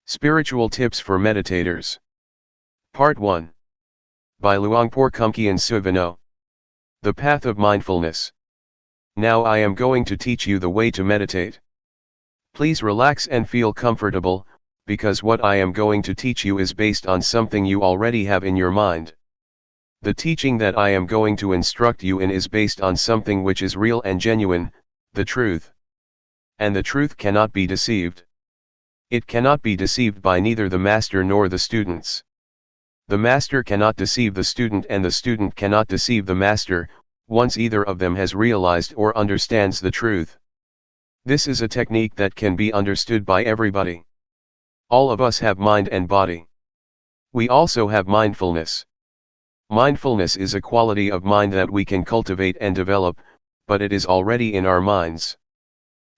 Spiritual Tips for Meditators. Part 1. By Luangpor Teean. The Path of Mindfulness. Now I am going to teach you the way to meditate. Please relax and feel comfortable, because what I am going to teach you is based on something you already have in your mind. The teaching that I am going to instruct you in is based on something which is real and genuine, the truth. And the truth cannot be deceived. It cannot be deceived by neither the master nor the students. The master cannot deceive the student and the student cannot deceive the master, once either of them has realized or understands the truth. This is a technique that can be understood by everybody. All of us have mind and body. We also have mindfulness. Mindfulness is a quality of mind that we can cultivate and develop, but it is already in our minds.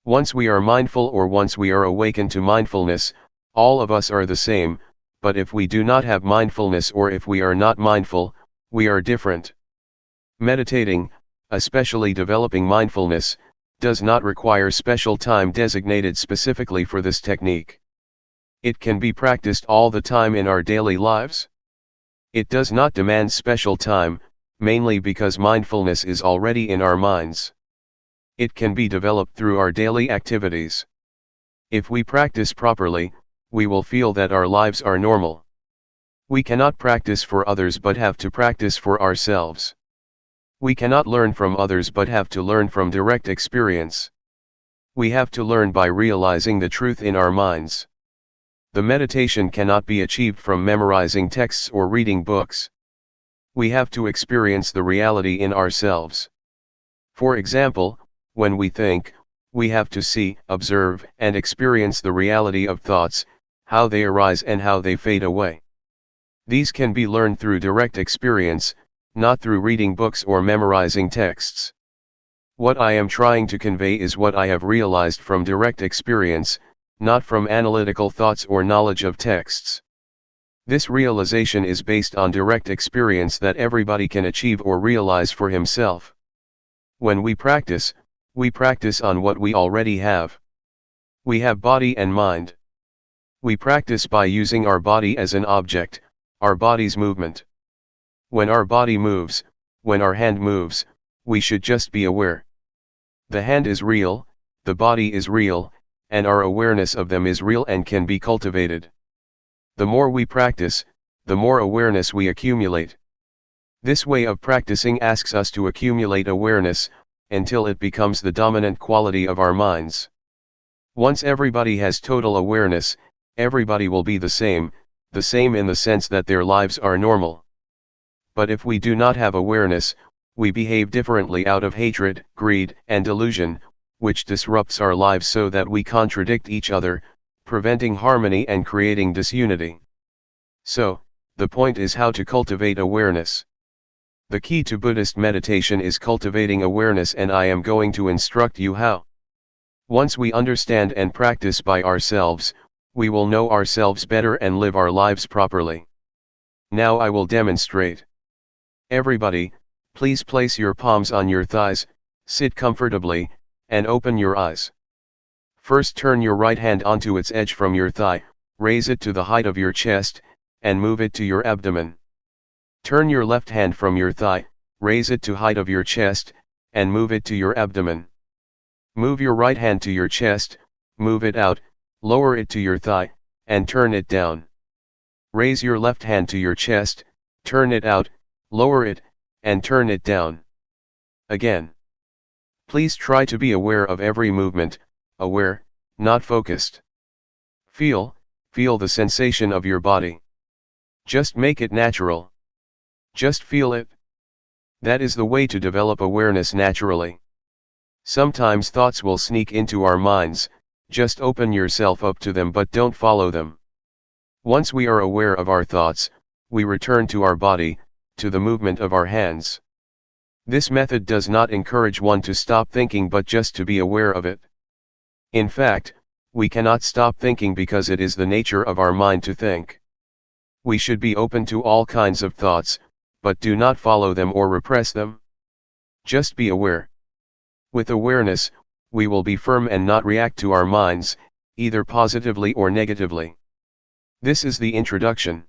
Once we are mindful or once we are awakened to mindfulness, all of us are the same, but if we do not have mindfulness or if we are not mindful, we are different. Meditating, especially developing mindfulness, does not require special time designated specifically for this technique. It can be practiced all the time in our daily lives. It does not demand special time, mainly because mindfulness is already in our minds. It can be developed through our daily activities. If we practice properly, we will feel that our lives are normal. We cannot practice for others but have to practice for ourselves. We cannot learn from others but have to learn from direct experience. We have to learn by realizing the truth in our minds. The meditation cannot be achieved from memorizing texts or reading books. We have to experience the reality in ourselves. For example, when we think, we have to see, observe, and experience the reality of thoughts, how they arise and how they fade away. These can be learned through direct experience, not through reading books or memorizing texts. What I am trying to convey is what I have realized from direct experience, not from analytical thoughts or knowledge of texts. This realization is based on direct experience that everybody can achieve or realize for himself. When we practice on what we already have. We have body and mind. We practice by using our body as an object, our body's movement. When our body moves, when our hand moves, we should just be aware. The hand is real, the body is real, and our awareness of them is real and can be cultivated. The more we practice, the more awareness we accumulate. This way of practicing asks us to accumulate awareness, until it becomes the dominant quality of our minds. Once everybody has total awareness, everybody will be the same in the sense that their lives are normal. But if we do not have awareness, we behave differently out of hatred, greed, and delusion, which disrupts our lives so that we contradict each other, preventing harmony and creating disunity. So, the point is how to cultivate awareness. The key to Buddhist meditation is cultivating awareness, and I am going to instruct you how. Once we understand and practice by ourselves, we will know ourselves better and live our lives properly. Now I will demonstrate. Everybody, please place your palms on your thighs, sit comfortably, and open your eyes. First turn your right hand onto its edge from your thigh, raise it to the height of your chest, and move it to your abdomen. Turn your left hand from your thigh, raise it to height of your chest, and move it to your abdomen. Move your right hand to your chest, move it out, lower it to your thigh, and turn it down. Raise your left hand to your chest, turn it out, lower it, and turn it down. Again. Please try to be aware of every movement, aware, not focused. Feel the sensation of your body. Just make it natural. Just feel it. That is the way to develop awareness naturally. Sometimes thoughts will sneak into our minds, just open yourself up to them but don't follow them. Once we are aware of our thoughts, we return to our body, to the movement of our hands. This method does not encourage one to stop thinking but just to be aware of it. In fact, we cannot stop thinking because it is the nature of our mind to think. We should be open to all kinds of thoughts, but do not follow them or repress them. Just be aware. With awareness, we will be firm and not react to our minds, either positively or negatively. This is the introduction.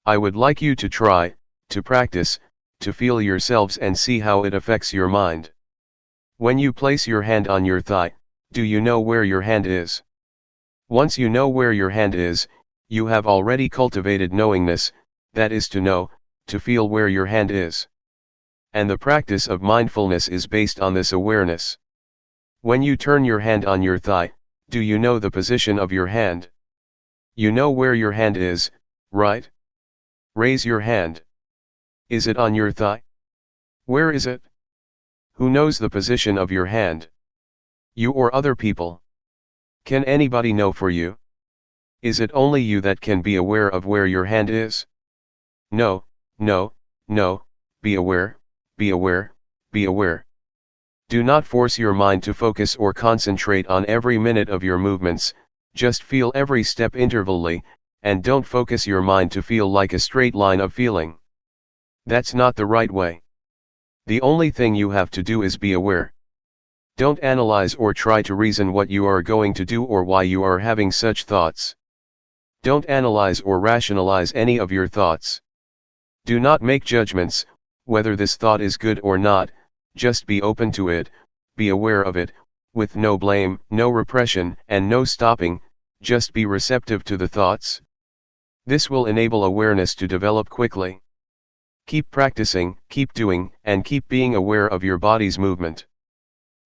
I would like you to try, to practice, to feel yourselves and see how it affects your mind. When you place your hand on your thigh, do you know where your hand is? Once you know where your hand is, you have already cultivated knowingness, that is to know, to feel where your hand is. And the practice of mindfulness is based on this awareness. When you turn your hand on your thigh, do you know the position of your hand? You know where your hand is, right? Raise your hand. Is it on your thigh? Where is it? Who knows the position of your hand? You or other people? Can anybody know for you? Is it only you that can be aware of where your hand is? No, no, no, be aware, be aware, be aware. Do not force your mind to focus or concentrate on every minute of your movements, just feel every step intervally, and don't focus your mind to feel like a straight line of feeling. That's not the right way. The only thing you have to do is be aware. Don't analyze or try to reason what you are going to do or why you are having such thoughts. Don't analyze or rationalize any of your thoughts. Do not make judgments, whether this thought is good or not, just be open to it, be aware of it, with no blame, no repression, and no stopping, just be receptive to the thoughts. This will enable awareness to develop quickly. Keep practicing, keep doing, and keep being aware of your body's movement.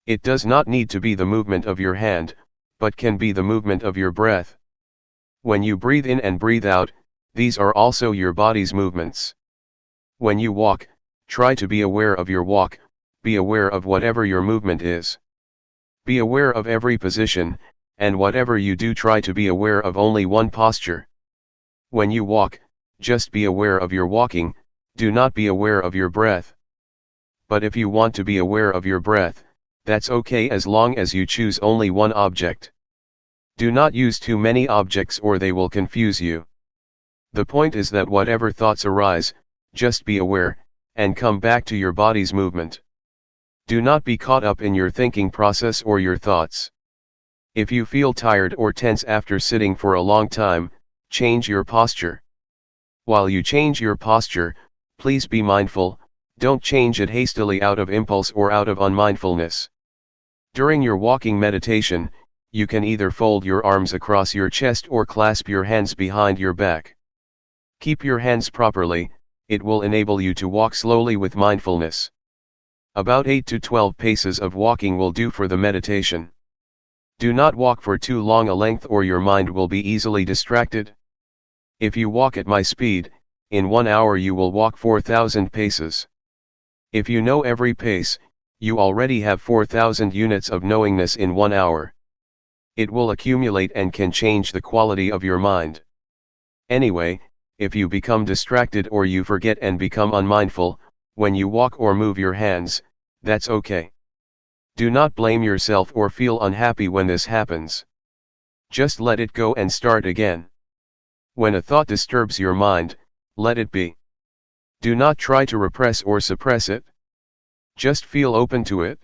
It does not need to be the movement of your hand, but can be the movement of your breath. When you breathe in and breathe out, these are also your body's movements. When you walk, try to be aware of your walk, be aware of whatever your movement is. Be aware of every position, and whatever you do try to be aware of only one posture. When you walk, just be aware of your walking, do not be aware of your breath. But if you want to be aware of your breath, that's okay as long as you choose only one object. Do not use too many objects or they will confuse you. The point is that whatever thoughts arise, just be aware, and come back to your body's movement. Do not be caught up in your thinking process or your thoughts. If you feel tired or tense after sitting for a long time, change your posture. While you change your posture, please be mindful, don't change it hastily out of impulse or out of unmindfulness. During your walking meditation, you can either fold your arms across your chest or clasp your hands behind your back. Keep your hands properly, it will enable you to walk slowly with mindfulness. About 8 to 12 paces of walking will do for the meditation. Do not walk for too long a length or your mind will be easily distracted. If you walk at my speed, in 1 hour you will walk 4,000 paces. If you know every pace, you already have 4,000 units of knowingness in 1 hour. It will accumulate and can change the quality of your mind. Anyway, if you become distracted or you forget and become unmindful, when you walk or move your hands, that's okay. Do not blame yourself or feel unhappy when this happens. Just let it go and start again. When a thought disturbs your mind, let it be. Do not try to repress or suppress it. Just feel open to it.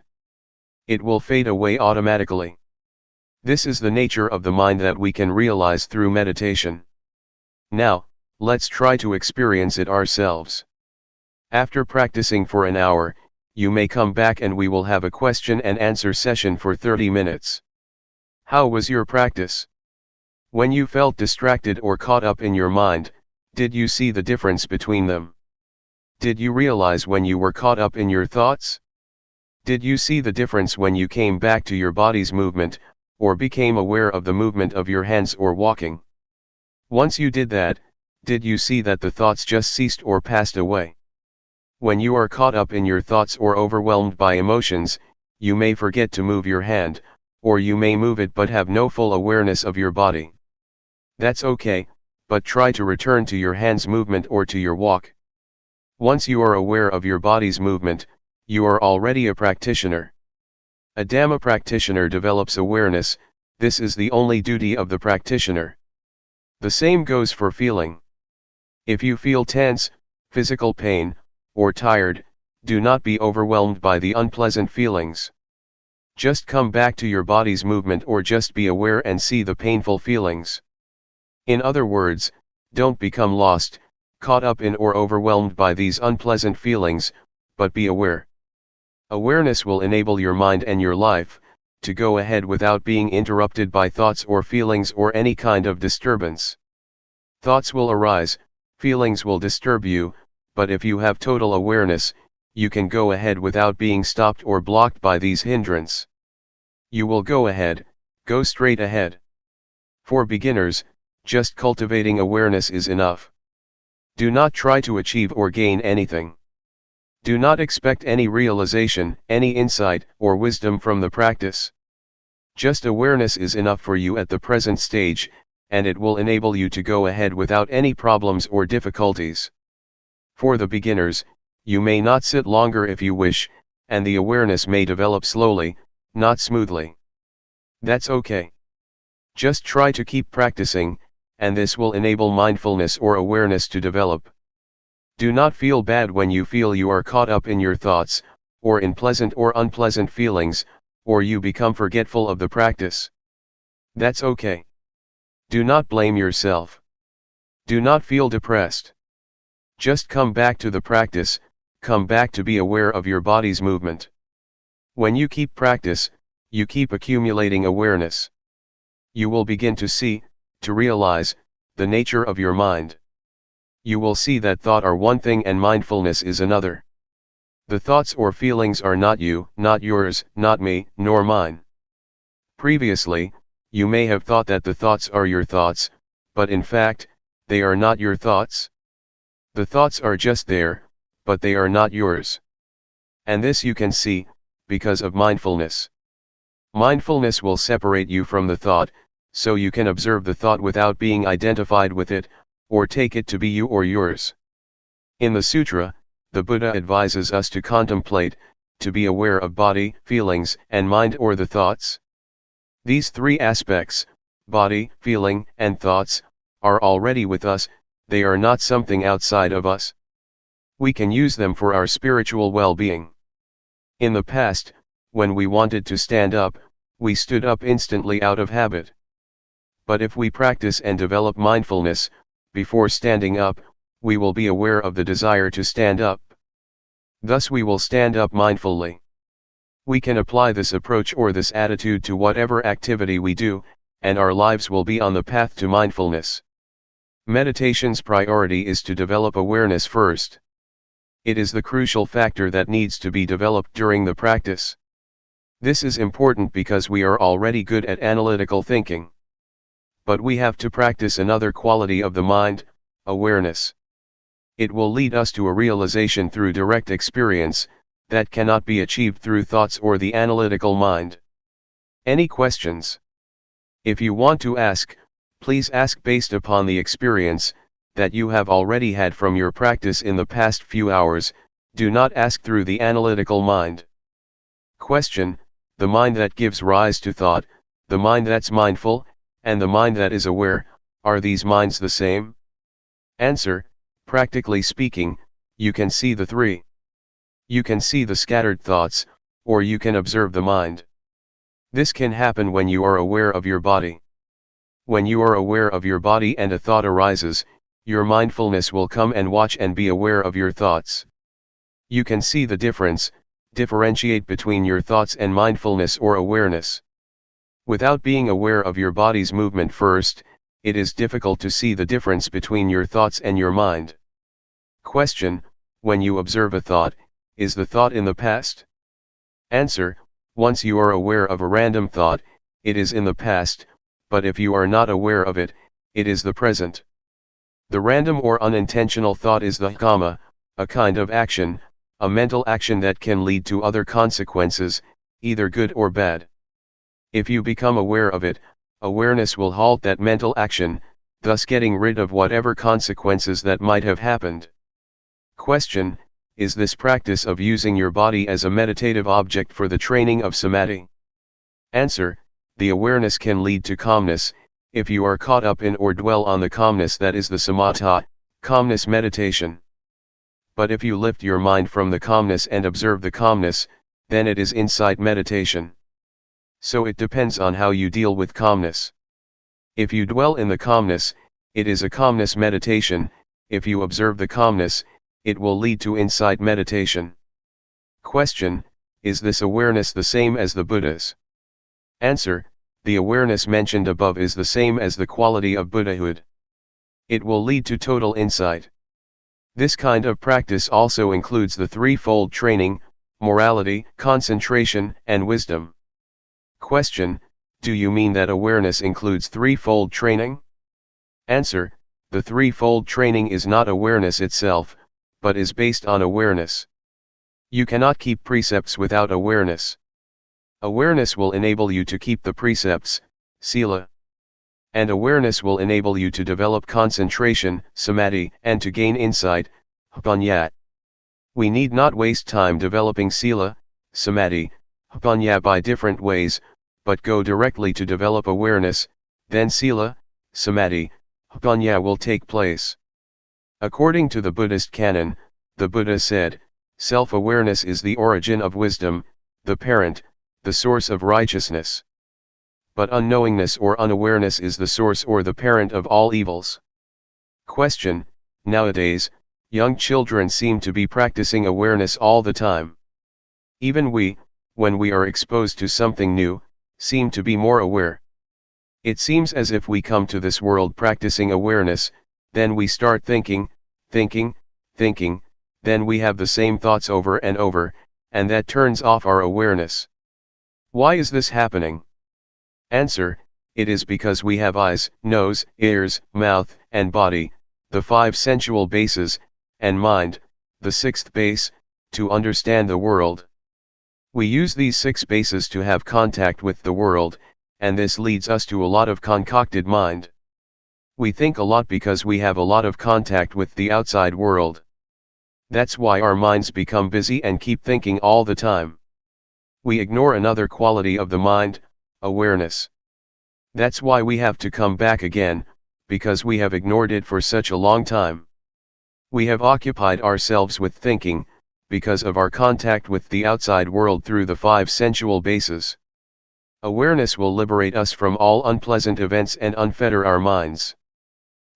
It will fade away automatically. This is the nature of the mind that we can realize through meditation. Now, let's try to experience it ourselves. After practicing for an hour, you may come back and we will have a question and answer session for 30 minutes. How was your practice? When you felt distracted or caught up in your mind, did you see the difference between them? Did you realize when you were caught up in your thoughts? Did you see the difference when you came back to your body's movement, or became aware of the movement of your hands or walking? Once you did that, did you see that the thoughts just ceased or passed away? When you are caught up in your thoughts or overwhelmed by emotions, you may forget to move your hand, or you may move it but have no full awareness of your body. That's okay, but try to return to your hand's movement or to your walk. Once you are aware of your body's movement, you are already a practitioner. A Dhamma practitioner develops awareness. This is the only duty of the practitioner. The same goes for feeling. If you feel tense, physical pain, or tired, do not be overwhelmed by the unpleasant feelings. Just come back to your body's movement or just be aware and see the painful feelings. In other words, don't become lost, caught up in or overwhelmed by these unpleasant feelings, but be aware. Awareness will enable your mind and your life to go ahead without being interrupted by thoughts or feelings or any kind of disturbance. Thoughts will arise, feelings will disturb you, but if you have total awareness, you can go ahead without being stopped or blocked by these hindrances. You will go ahead, go straight ahead. For beginners, just cultivating awareness is enough. Do not try to achieve or gain anything. Do not expect any realization, any insight, or wisdom from the practice. Just awareness is enough for you at the present stage, and it will enable you to go ahead without any problems or difficulties. For the beginners, you may not sit longer if you wish, and the awareness may develop slowly, not smoothly. That's okay. Just try to keep practicing, and this will enable mindfulness or awareness to develop. Do not feel bad when you feel you are caught up in your thoughts, or in pleasant or unpleasant feelings, or you become forgetful of the practice. That's okay. Do not blame yourself. Do not feel depressed. Just come back to the practice, come back to be aware of your body's movement. When you keep practice, you keep accumulating awareness. You will begin to see, to realize, the nature of your mind. You will see that thought are one thing and mindfulness is another. The thoughts or feelings are not you, not yours, not me, nor mine. Previously, you may have thought that the thoughts are your thoughts, but in fact, they are not your thoughts. The thoughts are just there, but they are not yours. And this you can see, because of mindfulness. Mindfulness will separate you from the thought, so you can observe the thought without being identified with it, or take it to be you or yours. In the sutra, the Buddha advises us to contemplate, to be aware of body, feelings, and mind or the thoughts. These three aspects, body, feeling, and thoughts, are already with us, they are not something outside of us. We can use them for our spiritual well-being. In the past, when we wanted to stand up, we stood up instantly out of habit. But if we practice and develop mindfulness, before standing up, we will be aware of the desire to stand up. Thus we will stand up mindfully. We can apply this approach or this attitude to whatever activity we do, and our lives will be on the path to mindfulness. Meditation's priority is to develop awareness first. It is the crucial factor that needs to be developed during the practice. This is important because we are already good at analytical thinking. But we have to practice another quality of the mind, awareness. It will lead us to a realization through direct experience, that cannot be achieved through thoughts or the analytical mind. Any questions? If you want to ask, please ask based upon the experience that you have already had from your practice in the past few hours. Do not ask through the analytical mind. Question: the mind that gives rise to thought, the mind that's mindful, and the mind that is aware, are these minds the same? Answer: practically speaking, you can see the three. You can see the scattered thoughts, or you can observe the mind. This can happen when you are aware of your body. When you are aware of your body and a thought arises, your mindfulness will come and watch and be aware of your thoughts. You can see the difference, differentiate between your thoughts and mindfulness or awareness. Without being aware of your body's movement first, it is difficult to see the difference between your thoughts and your mind. Question: when you observe a thought, is the thought in the past? Answer: once you are aware of a random thought, it is in the past, but if you are not aware of it, it is the present. The random or unintentional thought is the kamma, a kind of action, a mental action that can lead to other consequences, either good or bad. If you become aware of it, awareness will halt that mental action, thus getting rid of whatever consequences that might have happened. Question: is this practice of using your body as a meditative object for the training of samadhi? Answer: the awareness can lead to calmness, if you are caught up in or dwell on the calmness that is the samatha, calmness meditation. But if you lift your mind from the calmness and observe the calmness, then it is insight meditation. So it depends on how you deal with calmness. If you dwell in the calmness, it is a calmness meditation. If you observe the calmness, it will lead to insight meditation. Question: is this awareness the same as the Buddha's? Answer: the awareness mentioned above is the same as the quality of Buddhahood. It will lead to total insight. This kind of practice also includes the threefold training: morality, concentration, and wisdom. Question: do you mean that awareness includes threefold training? Answer: the threefold training is not awareness itself, but is based on awareness. You cannot keep precepts without awareness. Awareness will enable you to keep the precepts, sila. And awareness will enable you to develop concentration, samadhi, and to gain insight, panya. We need not waste time developing sila, samadhi, panya by different ways, but go directly to develop awareness, then sila, samadhi, panya will take place. According to the Buddhist canon, the Buddha said, self-awareness is the origin of wisdom, the parent, the source of righteousness. But unknowingness or unawareness is the source or the parent of all evils. Question: nowadays, young children seem to be practicing awareness all the time. Even we, when we are exposed to something new, seem to be more aware. It seems as if we come to this world practicing awareness, then we start thinking, then we have the same thoughts over and over, and that turns off our awareness. Why is this happening? Answer: it is because we have eyes, nose, ears, mouth, and body, the 5 sensual bases, and mind, the 6th base, to understand the world. We use these 6 bases to have contact with the world, and this leads us to a lot of concocted mind. We think a lot because we have a lot of contact with the outside world. That's why our minds become busy and keep thinking all the time. We ignore another quality of the mind, awareness. That's why we have to come back again, because we have ignored it for such a long time. We have occupied ourselves with thinking, because of our contact with the outside world through the 5 sensual bases. Awareness will liberate us from all unpleasant events and unfetter our minds.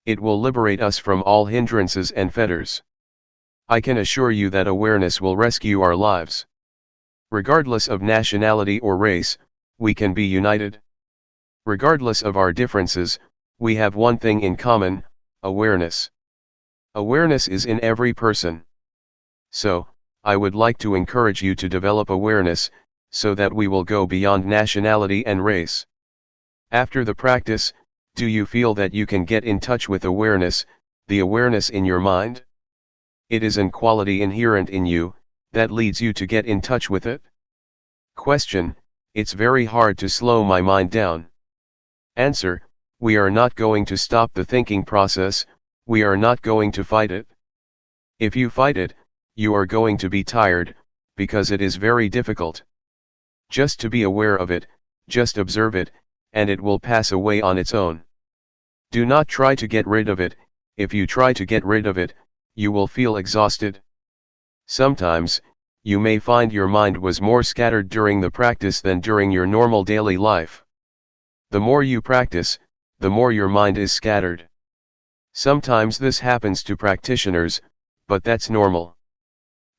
It will liberate us from all hindrances and fetters. I can assure you that awareness will rescue our lives. Regardless of nationality or race, we can be united. Regardless of our differences, we have one thing in common: awareness. Awareness is in every person. So, I would like to encourage you to develop awareness, so that we will go beyond nationality and race. After the practice, do you feel that you can get in touch with awareness, the awareness in your mind? It is an quality inherent in you, that leads you to get in touch with it. Question: it's very hard to slow my mind down. Answer: we are not going to stop the thinking process, we are not going to fight it. If you fight it, you are going to be tired, because it is very difficult. Just to be aware of it, just observe it, and it will pass away on its own. Do not try to get rid of it. If you try to get rid of it, you will feel exhausted. Sometimes, you may find your mind was more scattered during the practice than during your normal daily life. The more you practice, the more your mind is scattered. Sometimes this happens to practitioners, but that's normal.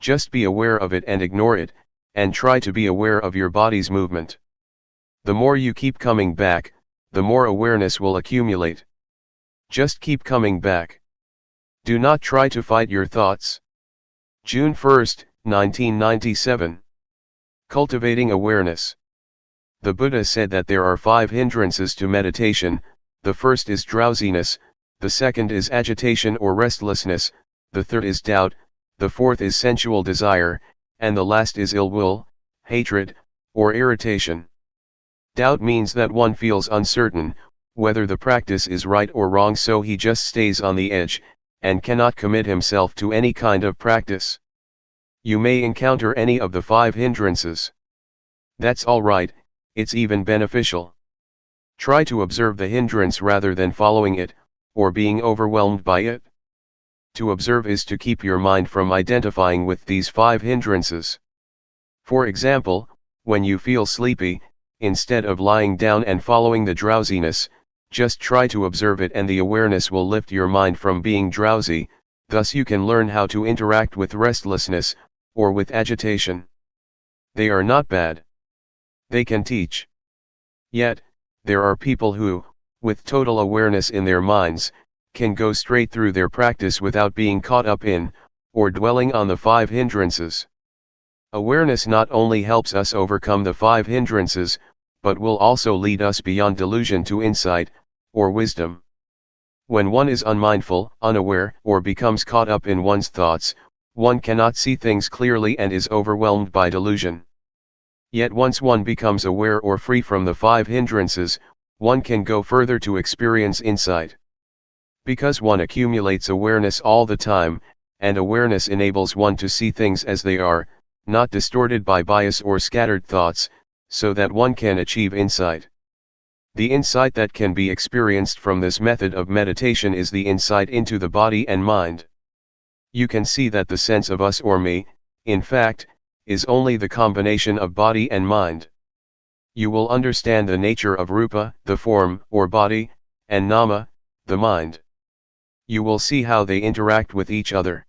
Just be aware of it and ignore it, and try to be aware of your body's movement. The more you keep coming back, the more awareness will accumulate. Just keep coming back. Do not try to fight your thoughts. June 1, 1997. Cultivating awareness. The Buddha said that there are 5 hindrances to meditation. The first is drowsiness, the second is agitation or restlessness, the third is doubt, the fourth is sensual desire, and the last is ill will, hatred, or irritation. Doubt means that one feels uncertain, whether the practice is right or wrong, so he just stays on the edge, and cannot commit himself to any kind of practice. You may encounter any of the 5 hindrances. That's alright, it's even beneficial. Try to observe the hindrance rather than following it, or being overwhelmed by it. To observe is to keep your mind from identifying with these 5 hindrances. For example, when you feel sleepy, instead of lying down and following the drowsiness, just try to observe it, and the awareness will lift your mind from being drowsy. Thus you can learn how to interact with restlessness, or with agitation. They are not bad. They can teach. Yet, there are people who, with total awareness in their minds, can go straight through their practice without being caught up in, or dwelling on the 5 hindrances. Awareness not only helps us overcome the 5 hindrances, but will also lead us beyond delusion to insight, or wisdom. When one is unmindful, unaware, or becomes caught up in one's thoughts, one cannot see things clearly and is overwhelmed by delusion. Yet once one becomes aware or free from the 5 hindrances, one can go further to experience insight. Because one accumulates awareness all the time, and awareness enables one to see things as they are, not distorted by bias or scattered thoughts, so that one can achieve insight. The insight that can be experienced from this method of meditation is the insight into the body and mind. You can see that the sense of us or me, in fact, is only the combination of body and mind. You will understand the nature of rupa, the form or body, and nama, the mind. You will see how they interact with each other.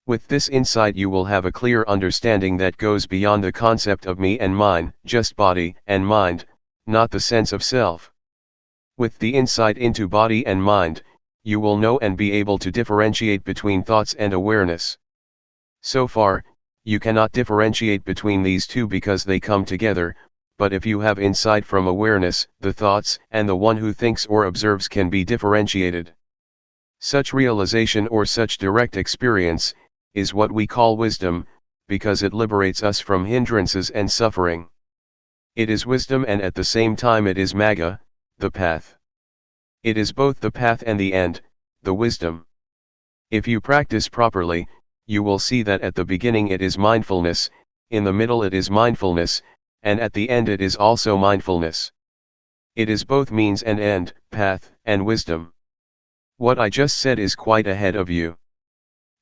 With this insight you will have a clear understanding that goes beyond the concept of me and mine, just body and mind, not the sense of self. With the insight into body and mind, you will know and be able to differentiate between thoughts and awareness. So far, you cannot differentiate between these two because they come together, but if you have insight from awareness, the thoughts and the one who thinks or observes can be differentiated. Such realization or such direct experience is what we call wisdom, because it liberates us from hindrances and suffering. It is wisdom, and at the same time it is magga, the path. It is both the path and the end, the wisdom. If you practice properly, you will see that at the beginning it is mindfulness, in the middle it is mindfulness, and at the end it is also mindfulness. It is both means and end, path and wisdom. What I just said is quite ahead of you.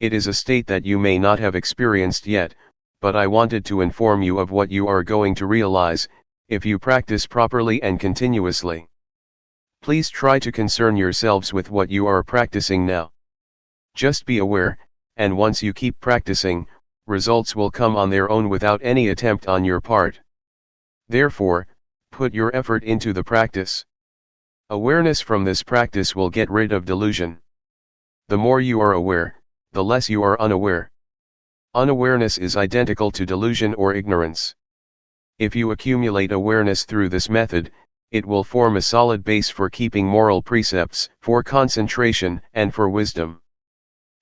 It is a state that you may not have experienced yet, but I wanted to inform you of what you are going to realize, if you practice properly and continuously. Please try to concern yourselves with what you are practicing now. Just be aware, and once you keep practicing, results will come on their own without any attempt on your part. Therefore, put your effort into the practice. Awareness from this practice will get rid of delusion. The more you are aware, the less you are unaware. Unawareness is identical to delusion or ignorance. If you accumulate awareness through this method, it will form a solid base for keeping moral precepts, for concentration, and for wisdom.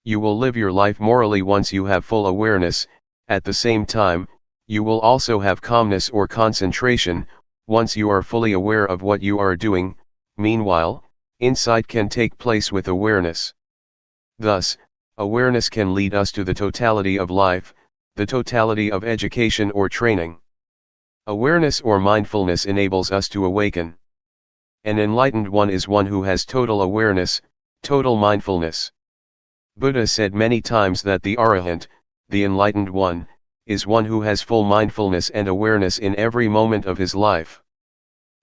You will live your life morally once you have full awareness. At the same time, you will also have calmness or concentration, once you are fully aware of what you are doing. Meanwhile, insight can take place with awareness. Thus, awareness can lead us to the totality of life, the totality of education or training. Awareness or mindfulness enables us to awaken. An enlightened one is one who has total awareness, total mindfulness. Buddha said many times that the Arahant, the enlightened one, is one who has full mindfulness and awareness in every moment of his life.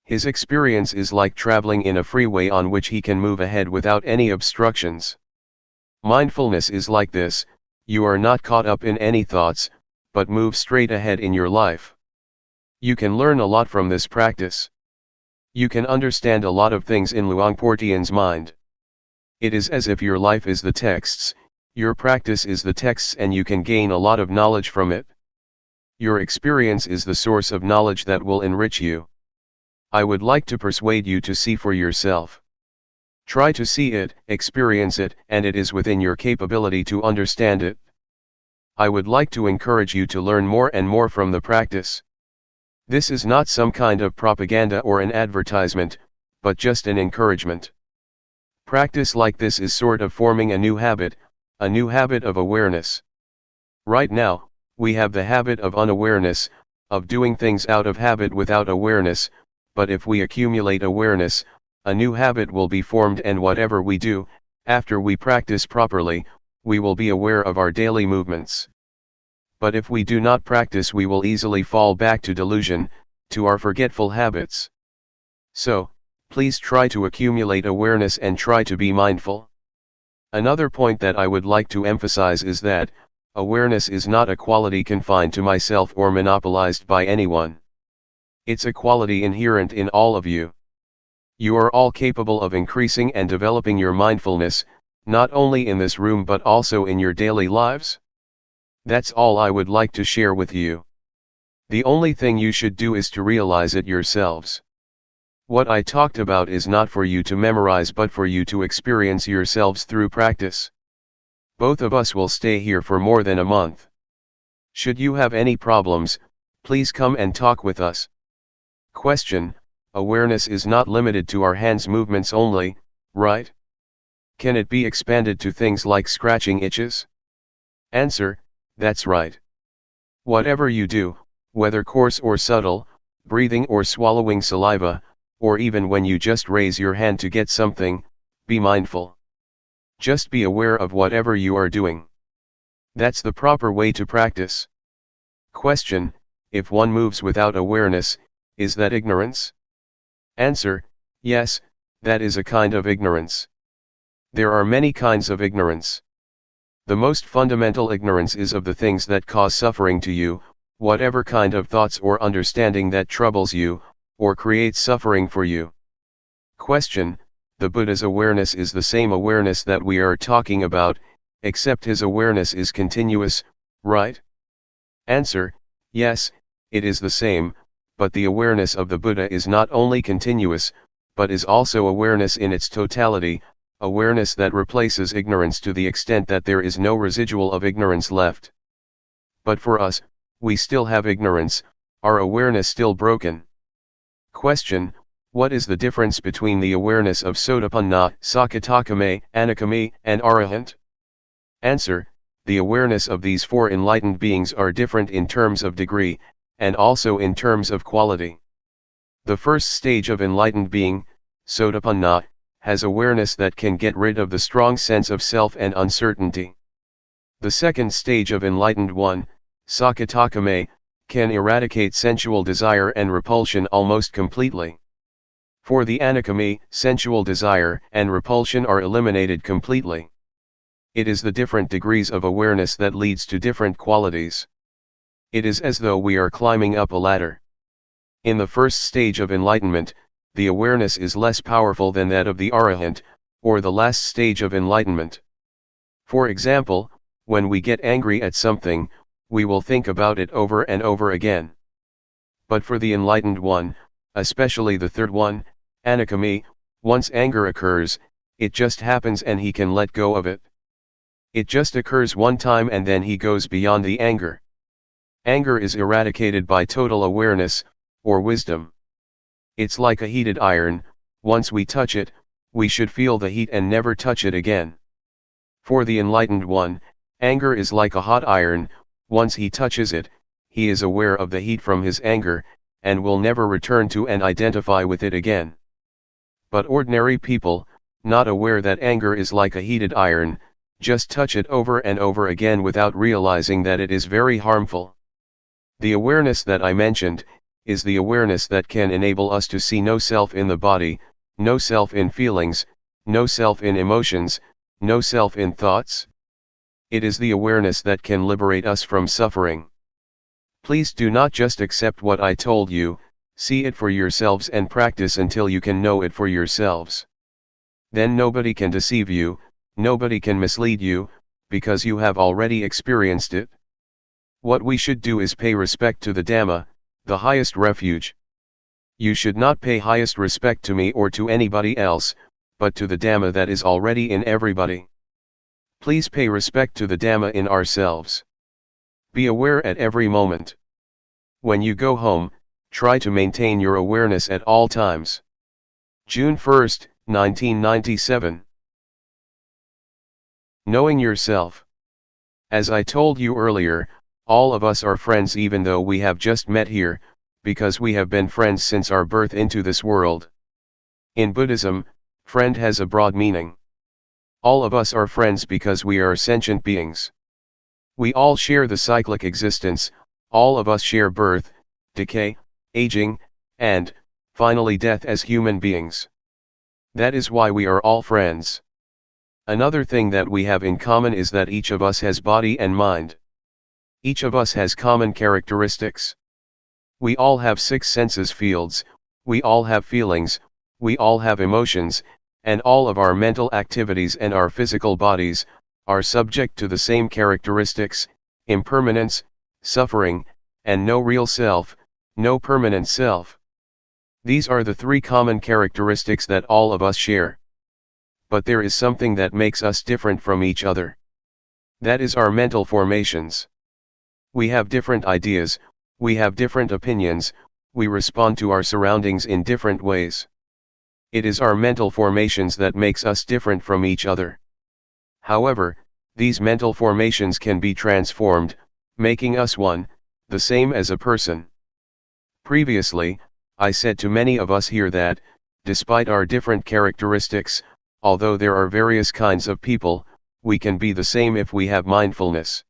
His experience is like traveling in a freeway on which he can move ahead without any obstructions. Mindfulness is like this: you are not caught up in any thoughts, but move straight ahead in your life. You can learn a lot from this practice. You can understand a lot of things in Luangpor Teean's mind. It is as if your life is the texts, your practice is the texts, and you can gain a lot of knowledge from it. Your experience is the source of knowledge that will enrich you. I would like to persuade you to see for yourself. Try to see it, experience it, and it is within your capability to understand it. I would like to encourage you to learn more and more from the practice. This is not some kind of propaganda or an advertisement, but just an encouragement. Practice like this is sort of forming a new habit of awareness. Right now, we have the habit of unawareness, of doing things out of habit without awareness, but if we accumulate awareness, a new habit will be formed, and whatever we do, after we practice properly, we will be aware of our daily movements. But if we do not practice, we will easily fall back to delusion, to our forgetful habits. So, please try to accumulate awareness and try to be mindful. Another point that I would like to emphasize is that, awareness is not a quality confined to myself or monopolized by anyone. It's a quality inherent in all of you. You are all capable of increasing and developing your mindfulness, not only in this room but also in your daily lives. That's all I would like to share with you. The only thing you should do is to realize it yourselves. What I talked about is not for you to memorize but for you to experience yourselves through practice. Both of us will stay here for more than a month. Should you have any problems, please come and talk with us. Question: awareness is not limited to our hands movements only, right? Can it be expanded to things like scratching itches? Answer: that's right. Whatever you do, whether coarse or subtle, breathing or swallowing saliva, or even when you just raise your hand to get something, be mindful. Just be aware of whatever you are doing. That's the proper way to practice. Question: if one moves without awareness, is that ignorance? Answer: yes, that is a kind of ignorance. There are many kinds of ignorance. The most fundamental ignorance is of the things that cause suffering to you, whatever kind of thoughts or understanding that troubles you, or creates suffering for you. Question: the Buddha's awareness is the same awareness that we are talking about, except his awareness is continuous, right? Answer: yes, it is the same, but the awareness of the Buddha is not only continuous, but is also awareness in its totality, awareness that replaces ignorance to the extent that there is no residual of ignorance left. But for us, we still have ignorance, our awareness still broken. Question: what is the difference between the awareness of Sotapanna, Sakadagami, Anagami, and Arahant? Answer: the awareness of these four enlightened beings are different in terms of degree, and also in terms of quality. The first stage of enlightened being, Sotapanna, has awareness that can get rid of the strong sense of self and uncertainty. The second stage of enlightened one, Sakadagami, can eradicate sensual desire and repulsion almost completely. For the Anagami, sensual desire and repulsion are eliminated completely. It is the different degrees of awareness that leads to different qualities. It is as though we are climbing up a ladder. In the first stage of enlightenment, the awareness is less powerful than that of the Arahant, or the last stage of enlightenment. For example, when we get angry at something, we will think about it over and over again. But for the enlightened one, especially the third one, Anagami, once anger occurs, it just happens and he can let go of it. It just occurs one time and then he goes beyond the anger. Anger is eradicated by total awareness, or wisdom. It's like a heated iron, once we touch it, we should feel the heat and never touch it again. For the enlightened one, anger is like a hot iron, once he touches it, he is aware of the heat from his anger, and will never return to and identify with it again. But ordinary people, not aware that anger is like a heated iron, just touch it over and over again without realizing that it is very harmful. The awareness that I mentioned, is the awareness that can enable us to see no self in the body, no self in feelings, no self in emotions, no self in thoughts. It is the awareness that can liberate us from suffering. Please do not just accept what I told you, see it for yourselves and practice until you can know it for yourselves. Then nobody can deceive you, nobody can mislead you, because you have already experienced it. What we should do is pay respect to the Dhamma, the highest refuge. You should not pay highest respect to me or to anybody else, but to the Dhamma that is already in everybody. Please pay respect to the Dhamma in ourselves. Be aware at every moment. When you go home, Try to maintain your awareness at all times. June 1, 1997. Knowing yourself. As I told you earlier, all of us are friends even though we have just met here, because we have been friends since our birth into this world. In Buddhism, friend has a broad meaning. All of us are friends because we are sentient beings. We all share the cyclic existence, all of us share birth, decay, aging, and, finally death as human beings. That is why we are all friends. Another thing that we have in common is that each of us has body and mind. Each of us has common characteristics. We all have 6 senses fields, we all have feelings, we all have emotions, and all of our mental activities and our physical bodies are subject to the same characteristics: impermanence, suffering, and no real self, no permanent self. These are the 3 common characteristics that all of us share. But there is something that makes us different from each other. That is our mental formations. We have different ideas, we have different opinions, we respond to our surroundings in different ways. It is our mental formations that makes us different from each other. However, these mental formations can be transformed, making us one, the same as a person. Previously, I said to many of us here that, despite our different characteristics, although there are various kinds of people, we can be the same if we have mindfulness.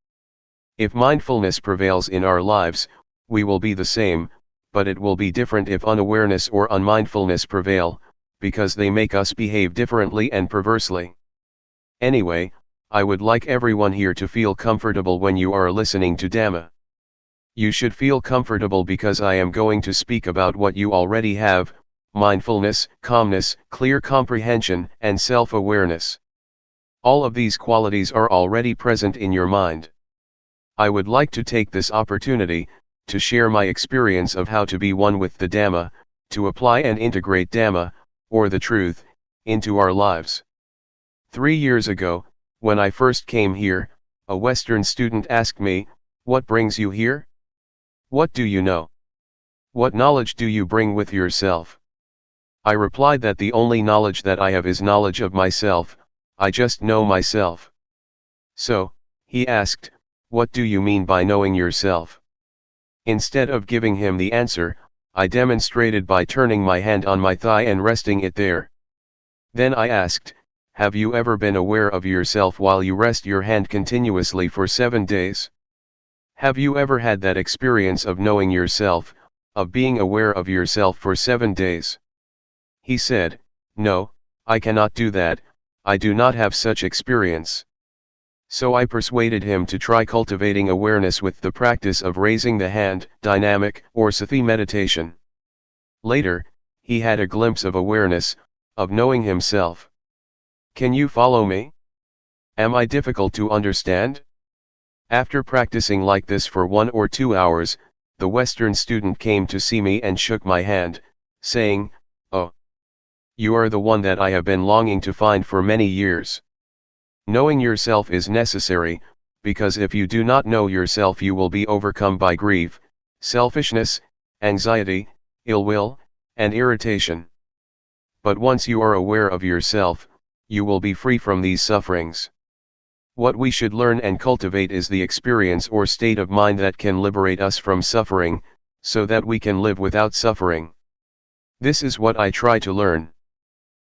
If mindfulness prevails in our lives, we will be the same, but it will be different if unawareness or unmindfulness prevail, because they make us behave differently and perversely. Anyway, I would like everyone here to feel comfortable when you are listening to Dhamma. You should feel comfortable because I am going to speak about what you already have: mindfulness, calmness, clear comprehension, and self-awareness. All of these qualities are already present in your mind. I would like to take this opportunity to share my experience of how to be one with the Dhamma, to apply and integrate Dhamma, or the truth, into our lives. 3 years ago, when I first came here, a Western student asked me, "What brings you here? What do you know? What knowledge do you bring with yourself?" I replied that the only knowledge that I have is knowledge of myself. I just know myself. So, he asked, "What do you mean by knowing yourself?" Instead of giving him the answer, I demonstrated by turning my hand on my thigh and resting it there. Then I asked, "Have you ever been aware of yourself while you rest your hand continuously for 7 days? Have you ever had that experience of knowing yourself, of being aware of yourself for 7 days?" He said, "No, I cannot do that, I do not have such experience." So I persuaded him to try cultivating awareness with the practice of raising the hand, dynamic or sati meditation. Later, he had a glimpse of awareness, of knowing himself. Can you follow me? Am I difficult to understand? After practicing like this for 1 or 2 hours, the Western student came to see me and shook my hand, saying, "Oh, you are the one that I have been longing to find for many years." Knowing yourself is necessary, because if you do not know yourself you will be overcome by grief, selfishness, anxiety, ill will, and irritation. But once you are aware of yourself, you will be free from these sufferings. What we should learn and cultivate is the experience or state of mind that can liberate us from suffering, so that we can live without suffering. This is what I try to learn.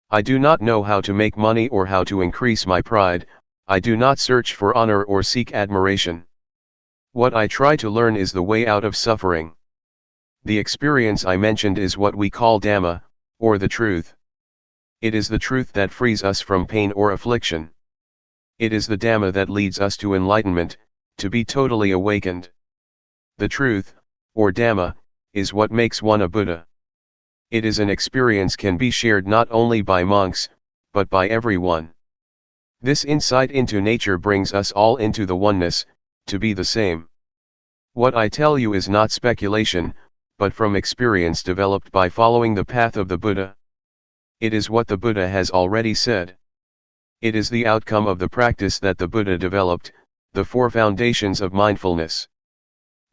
I do not know how to make money or how to increase my pride, I do not search for honor or seek admiration. What I try to learn is the way out of suffering. The experience I mentioned is what we call Dhamma, or the truth. It is the truth that frees us from pain or affliction. It is the Dhamma that leads us to enlightenment, to be totally awakened. The truth, or Dhamma, is what makes one a Buddha. It is an experience can be shared not only by monks, but by everyone. This insight into nature brings us all into the oneness, to be the same. What I tell you is not speculation, but from experience developed by following the path of the Buddha. It is what the Buddha has already said. It is the outcome of the practice that the Buddha developed, the 4 foundations of mindfulness.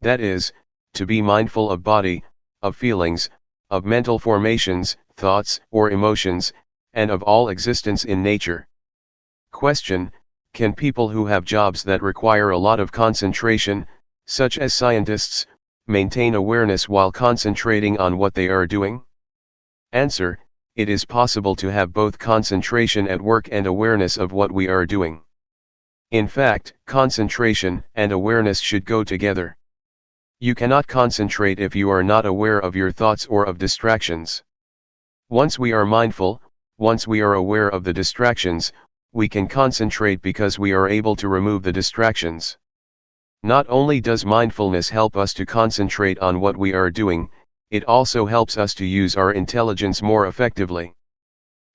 That is, to be mindful of body, of feelings, of mental formations, thoughts, or emotions, and of all existence in nature. Question: can people who have jobs that require a lot of concentration, such as scientists, maintain awareness while concentrating on what they are doing? Answer: it is possible to have both concentration at work and awareness of what we are doing. In fact, concentration and awareness should go together. You cannot concentrate if you are not aware of your thoughts or of distractions. Once we are mindful, once we are aware of the distractions, we can concentrate because we are able to remove the distractions. Not only does mindfulness help us to concentrate on what we are doing, it also helps us to use our intelligence more effectively.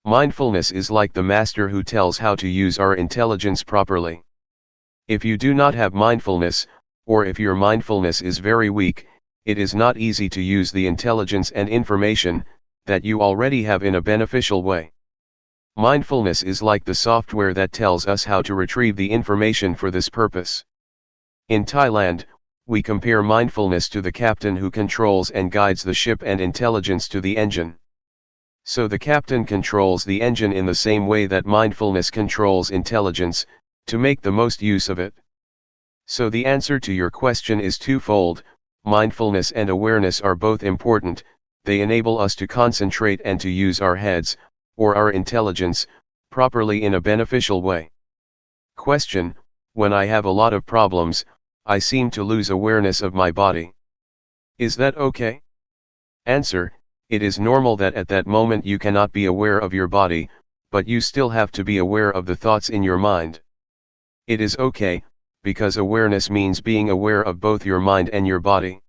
Mindfulness is like the master who tells how to use our intelligence properly. If you do not have mindfulness, or if your mindfulness is very weak, it is not easy to use the intelligence and information that you already have in a beneficial way. Mindfulness is like the software that tells us how to retrieve the information for this purpose. In Thailand, we compare mindfulness to the captain who controls and guides the ship and intelligence to the engine. So the captain controls the engine in the same way that mindfulness controls intelligence, to make the most use of it. So the answer to your question is twofold: mindfulness and awareness are both important. They enable us to concentrate and to use our heads, or our intelligence, properly in a beneficial way. Question: when I have a lot of problems, I seem to lose awareness of my body. Is that okay? Answer: it is normal that at that moment you cannot be aware of your body, but you still have to be aware of the thoughts in your mind. It is okay, because awareness means being aware of both your mind and your body.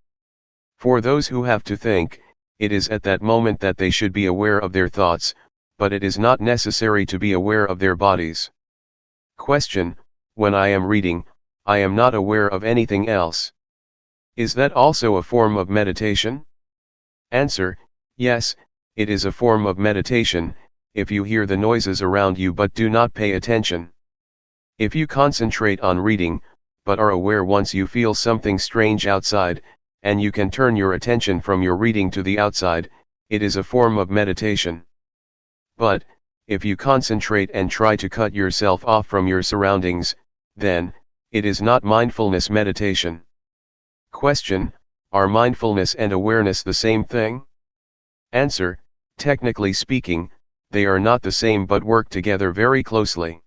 For those who have to think, it is at that moment that they should be aware of their thoughts, but it is not necessary to be aware of their bodies. Question: when I am reading, I am not aware of anything else. Is that also a form of meditation? Answer: yes, it is a form of meditation, if you hear the noises around you but do not pay attention. If you concentrate on reading, but are aware once you feel something strange outside, and you can turn your attention from your reading to the outside, it is a form of meditation. But, if you concentrate and try to cut yourself off from your surroundings, then, it is not mindfulness meditation. Question: are mindfulness and awareness the same thing? Answer: technically speaking, they are not the same but work together very closely.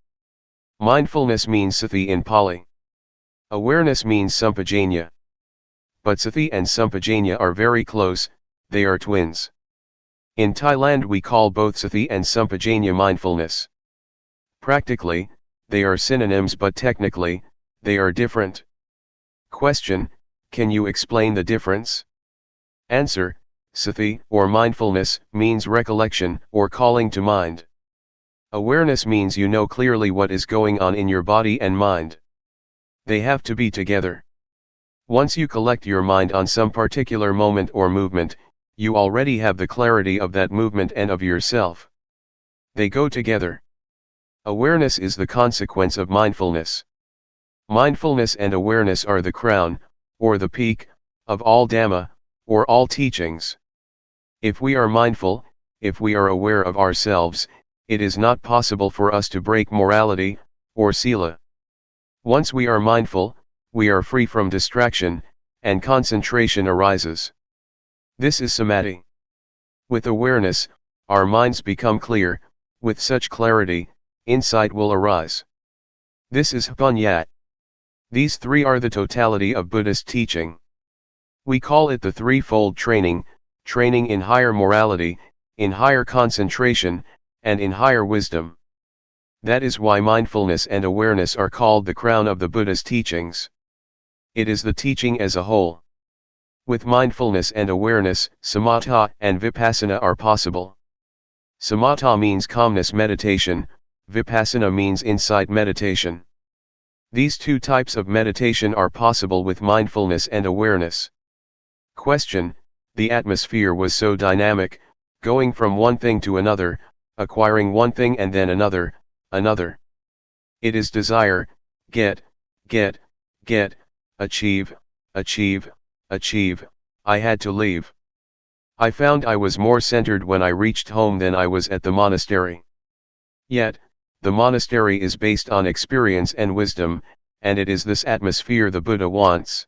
Mindfulness means sati in Pali. Awareness means sampajanya. But sati and sampajanya are very close, they are twins. In Thailand we call both sati and sampajanya mindfulness. Practically, they are synonyms, but technically, they are different. Question: can you explain the difference? Answer: sati, or mindfulness, means recollection, or calling to mind. Awareness means you know clearly what is going on in your body and mind. They have to be together. Once you collect your mind on some particular moment or movement, you already have the clarity of that movement and of yourself. They go together. Awareness is the consequence of mindfulness. Mindfulness and awareness are the crown, or the peak, of all Dhamma, or all teachings. If we are mindful, if we are aware of ourselves, it is not possible for us to break morality, or sila. Once we are mindful, we are free from distraction, and concentration arises. This is samadhi. With awareness, our minds become clear. With such clarity, insight will arise. This is Panyat. These three are the totality of Buddhist teaching. We call it the threefold training: training in higher morality, in higher concentration, and in higher wisdom. That is why mindfulness and awareness are called the crown of the Buddha's teachings. It is the teaching as a whole. With mindfulness and awareness, samatha and vipassana are possible. Samatha means calmness meditation, vipassana means insight meditation. These two types of meditation are possible with mindfulness and awareness. Question: the atmosphere was so dynamic, going from one thing to another, acquiring one thing and then another, another. It is desire, get, achieve, achieve, I had to leave. I found I was more centered when I reached home than I was at the monastery. Yet, the monastery is based on experience and wisdom, and it is this atmosphere the Buddha wants.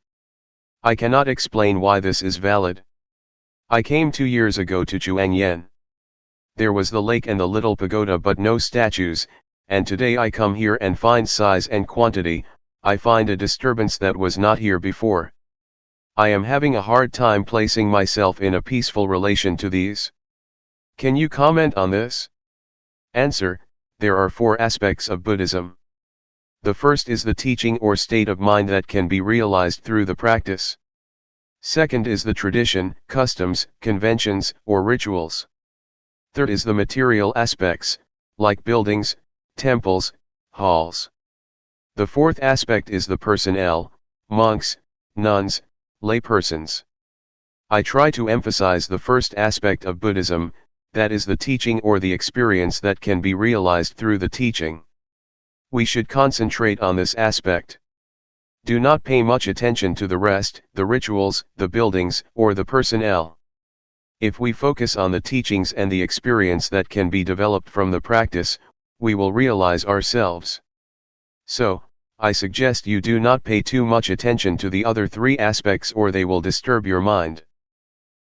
I cannot explain why this is valid. I came 2 years ago to Chuangyan. There was the lake and the little pagoda but no statues, and today I come here and find size and quantity. I find a disturbance that was not here before. I am having a hard time placing myself in a peaceful relation to these. Can you comment on this? Answer: there are 4 aspects of Buddhism. The first is the teaching or state of mind that can be realized through the practice. Second is the tradition, customs, conventions, or rituals. Third is the material aspects, like buildings, temples, halls. The fourth aspect is the personnel, monks, nuns, laypersons. I try to emphasize the first aspect of Buddhism, that is the teaching or the experience that can be realized through the teaching. We should concentrate on this aspect. Do not pay much attention to the rest, the rituals, the buildings, or the personnel. If we focus on the teachings and the experience that can be developed from the practice, we will realize ourselves. So, I suggest you do not pay too much attention to the other 3 aspects or they will disturb your mind.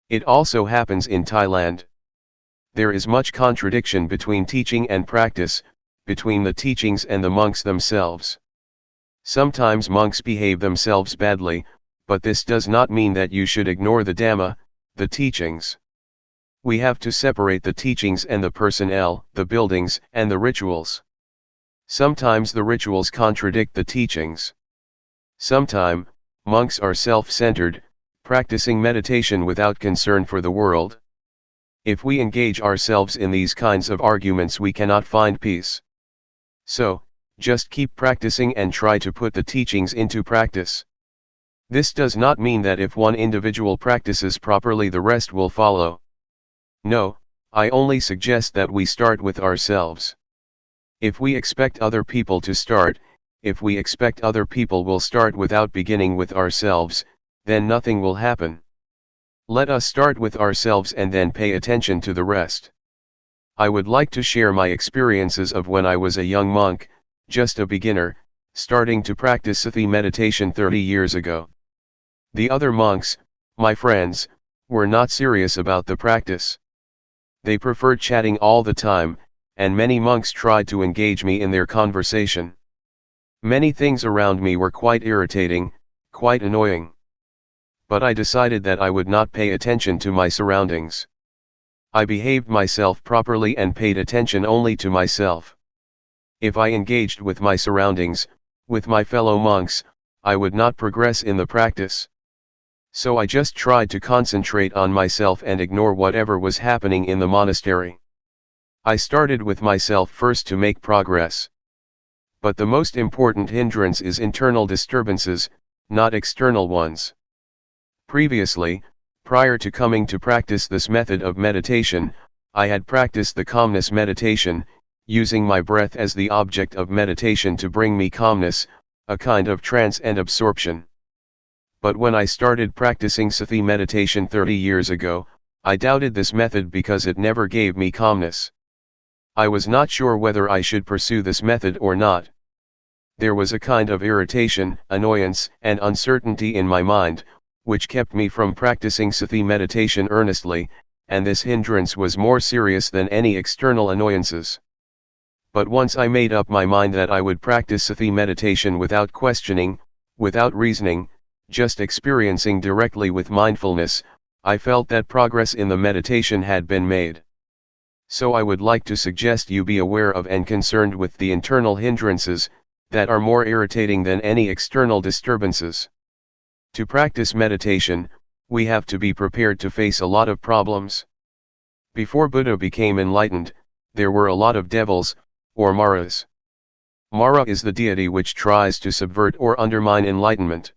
It also happens in Thailand. There is much contradiction between teaching and practice, between the teachings and the monks themselves. Sometimes monks behave themselves badly, but this does not mean that you should ignore the Dhamma, the teachings. We have to separate the teachings and the personnel, the buildings, and the rituals. Sometimes the rituals contradict the teachings. Sometimes, monks are self-centered, practicing meditation without concern for the world. If we engage ourselves in these kinds of arguments, we cannot find peace. So, just keep practicing and try to put the teachings into practice. This does not mean that if one individual practices properly, the rest will follow. No, I only suggest that we start with ourselves. If we expect other people to start, if we expect other people will start without beginning with ourselves, then nothing will happen. Let us start with ourselves and then pay attention to the rest. I would like to share my experiences of when I was a young monk, just a beginner, starting to practice Sati meditation 30 years ago. The other monks, my friends, were not serious about the practice. They preferred chatting all the time, and many monks tried to engage me in their conversation. Many things around me were quite irritating, quite annoying. But I decided that I would not pay attention to my surroundings. I behaved myself properly and paid attention only to myself. If I engaged with my surroundings, with my fellow monks, I would not progress in the practice. So I just tried to concentrate on myself and ignore whatever was happening in the monastery. I started with myself first to make progress. But the most important hindrance is internal disturbances, not external ones. Previously, prior to coming to practice this method of meditation, I had practiced the calmness meditation, using my breath as the object of meditation to bring me calmness, a kind of trance and absorption. But when I started practicing Sati meditation 30 years ago, I doubted this method because it never gave me calmness. I was not sure whether I should pursue this method or not. There was a kind of irritation, annoyance, and uncertainty in my mind, which kept me from practicing Sati meditation earnestly, and this hindrance was more serious than any external annoyances. But once I made up my mind that I would practice Sati meditation without questioning, without reasoning, just experiencing directly with mindfulness, I felt that progress in the meditation had been made. So I would like to suggest you be aware of and concerned with the internal hindrances, that are more irritating than any external disturbances. To practice meditation, we have to be prepared to face a lot of problems. Before Buddha became enlightened, there were a lot of devils, or maras. Mara is the deity which tries to subvert or undermine enlightenment.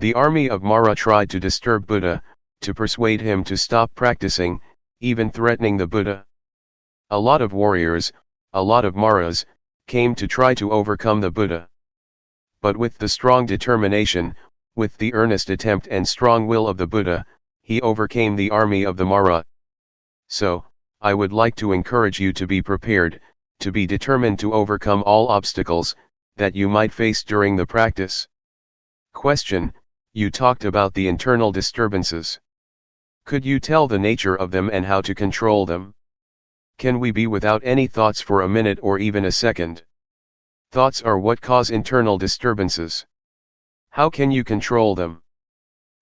The army of Mara tried to disturb Buddha, to persuade him to stop practicing, even threatening the Buddha. A lot of warriors, a lot of Maras, came to try to overcome the Buddha. But with the strong determination, with the earnest attempt and strong will of the Buddha, he overcame the army of the Mara. So, I would like to encourage you to be prepared, to be determined to overcome all obstacles that you might face during the practice. Question: you talked about the internal disturbances. Could you tell the nature of them and how to control them? Can we be without any thoughts for a minute or even a second? Thoughts are what cause internal disturbances. How can you control them?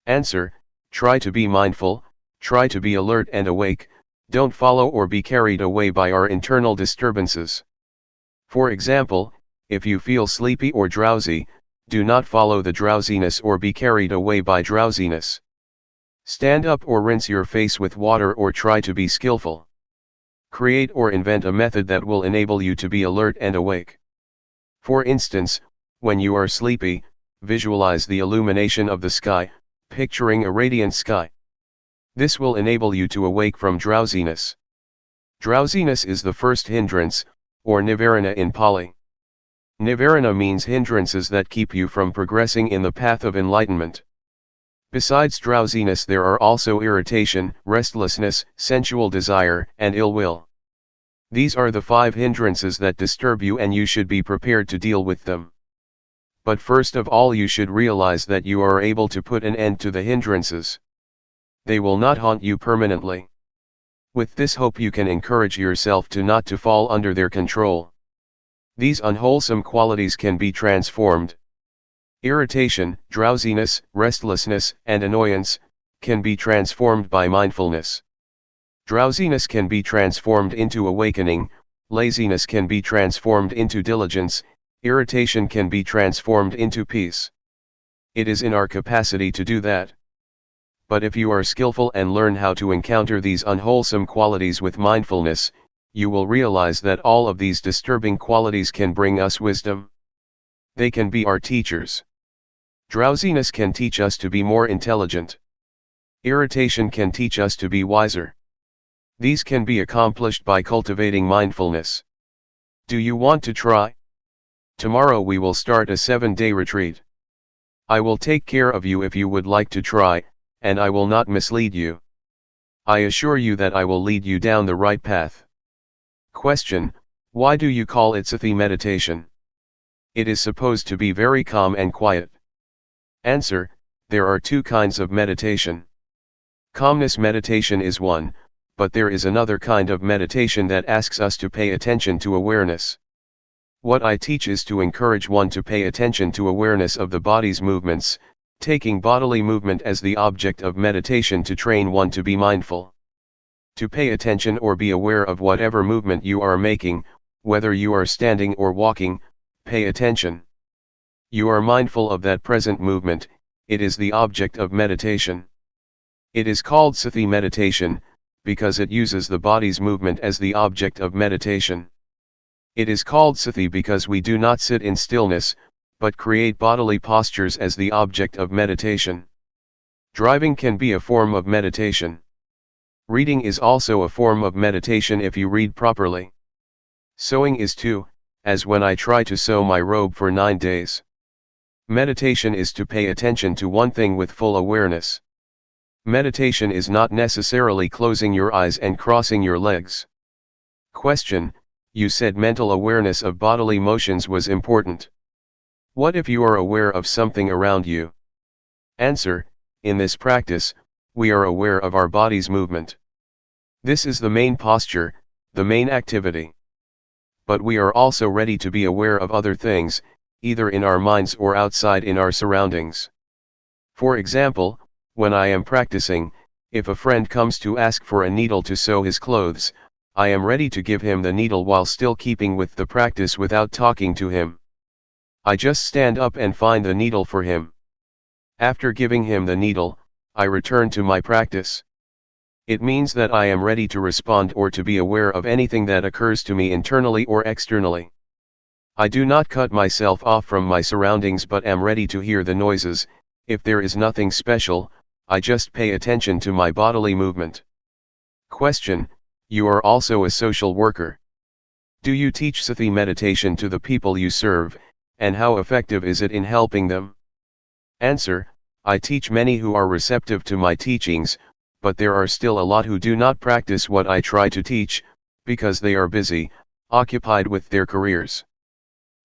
Answer: try to be mindful, try to be alert and awake, don't follow or be carried away by our internal disturbances. For example, if you feel sleepy or drowsy, do not follow the drowsiness or be carried away by drowsiness. Stand up or rinse your face with water or try to be skillful. Create or invent a method that will enable you to be alert and awake. For instance, when you are sleepy, visualize the illumination of the sky, picturing a radiant sky. This will enable you to awake from drowsiness. Drowsiness is the first hindrance, or nivarana in Pali. Nivarana means hindrances that keep you from progressing in the path of enlightenment. Besides drowsiness, there are also irritation, restlessness, sensual desire, and ill will. These are the 5 hindrances that disturb you, and you should be prepared to deal with them. But first of all, you should realize that you are able to put an end to the hindrances. They will not haunt you permanently. With this hope, you can encourage yourself to not to fall under their control. These unwholesome qualities can be transformed. Irritation, drowsiness, restlessness, and annoyance can be transformed by mindfulness. Drowsiness can be transformed into awakening, laziness can be transformed into diligence, irritation can be transformed into peace. It is in our capacity to do that. But if you are skillful and learn how to encounter these unwholesome qualities with mindfulness, you will realize that all of these disturbing qualities can bring us wisdom. They can be our teachers. Drowsiness can teach us to be more intelligent. Irritation can teach us to be wiser. These can be accomplished by cultivating mindfulness. Do you want to try? Tomorrow we will start a 7-day retreat. I will take care of you if you would like to try, and I will not mislead you. I assure you that I will lead you down the right path. Question: why do you call it Sati meditation? It is supposed to be very calm and quiet. Answer: there are 2 kinds of meditation. Calmness meditation is one, but there is another kind of meditation that asks us to pay attention to awareness. What I teach is to encourage one to pay attention to awareness of the body's movements, taking bodily movement as the object of meditation to train one to be mindful. To pay attention or be aware of whatever movement you are making, whether you are standing or walking, pay attention. You are mindful of that present movement, it is the object of meditation. It is called Sati meditation, because it uses the body's movement as the object of meditation. It is called Sati because we do not sit in stillness, but create bodily postures as the object of meditation. Driving can be a form of meditation. Reading is also a form of meditation if you read properly. Sewing is too, as when I try to sew my robe for 9 days. Meditation is to pay attention to one thing with full awareness. Meditation is not necessarily closing your eyes and crossing your legs. Question: you said mental awareness of bodily motions was important. What if you are aware of something around you? Answer: in this practice, we are aware of our body's movement. This is the main posture, the main activity. But we are also ready to be aware of other things, either in our minds or outside in our surroundings. For example, when I am practicing, if a friend comes to ask for a needle to sew his clothes, I am ready to give him the needle while still keeping with the practice without talking to him. I just stand up and find the needle for him. After giving him the needle, I return to my practice. It means that I am ready to respond or to be aware of anything that occurs to me internally or externally. I do not cut myself off from my surroundings but am ready to hear the noises. If there is nothing special, I just pay attention to my bodily movement. Question: you are also a social worker. Do you teach Sati meditation to the people you serve, and how effective is it in helping them? Answer: I teach many who are receptive to my teachings, but there are still a lot who do not practice what I try to teach, because they are busy, occupied with their careers.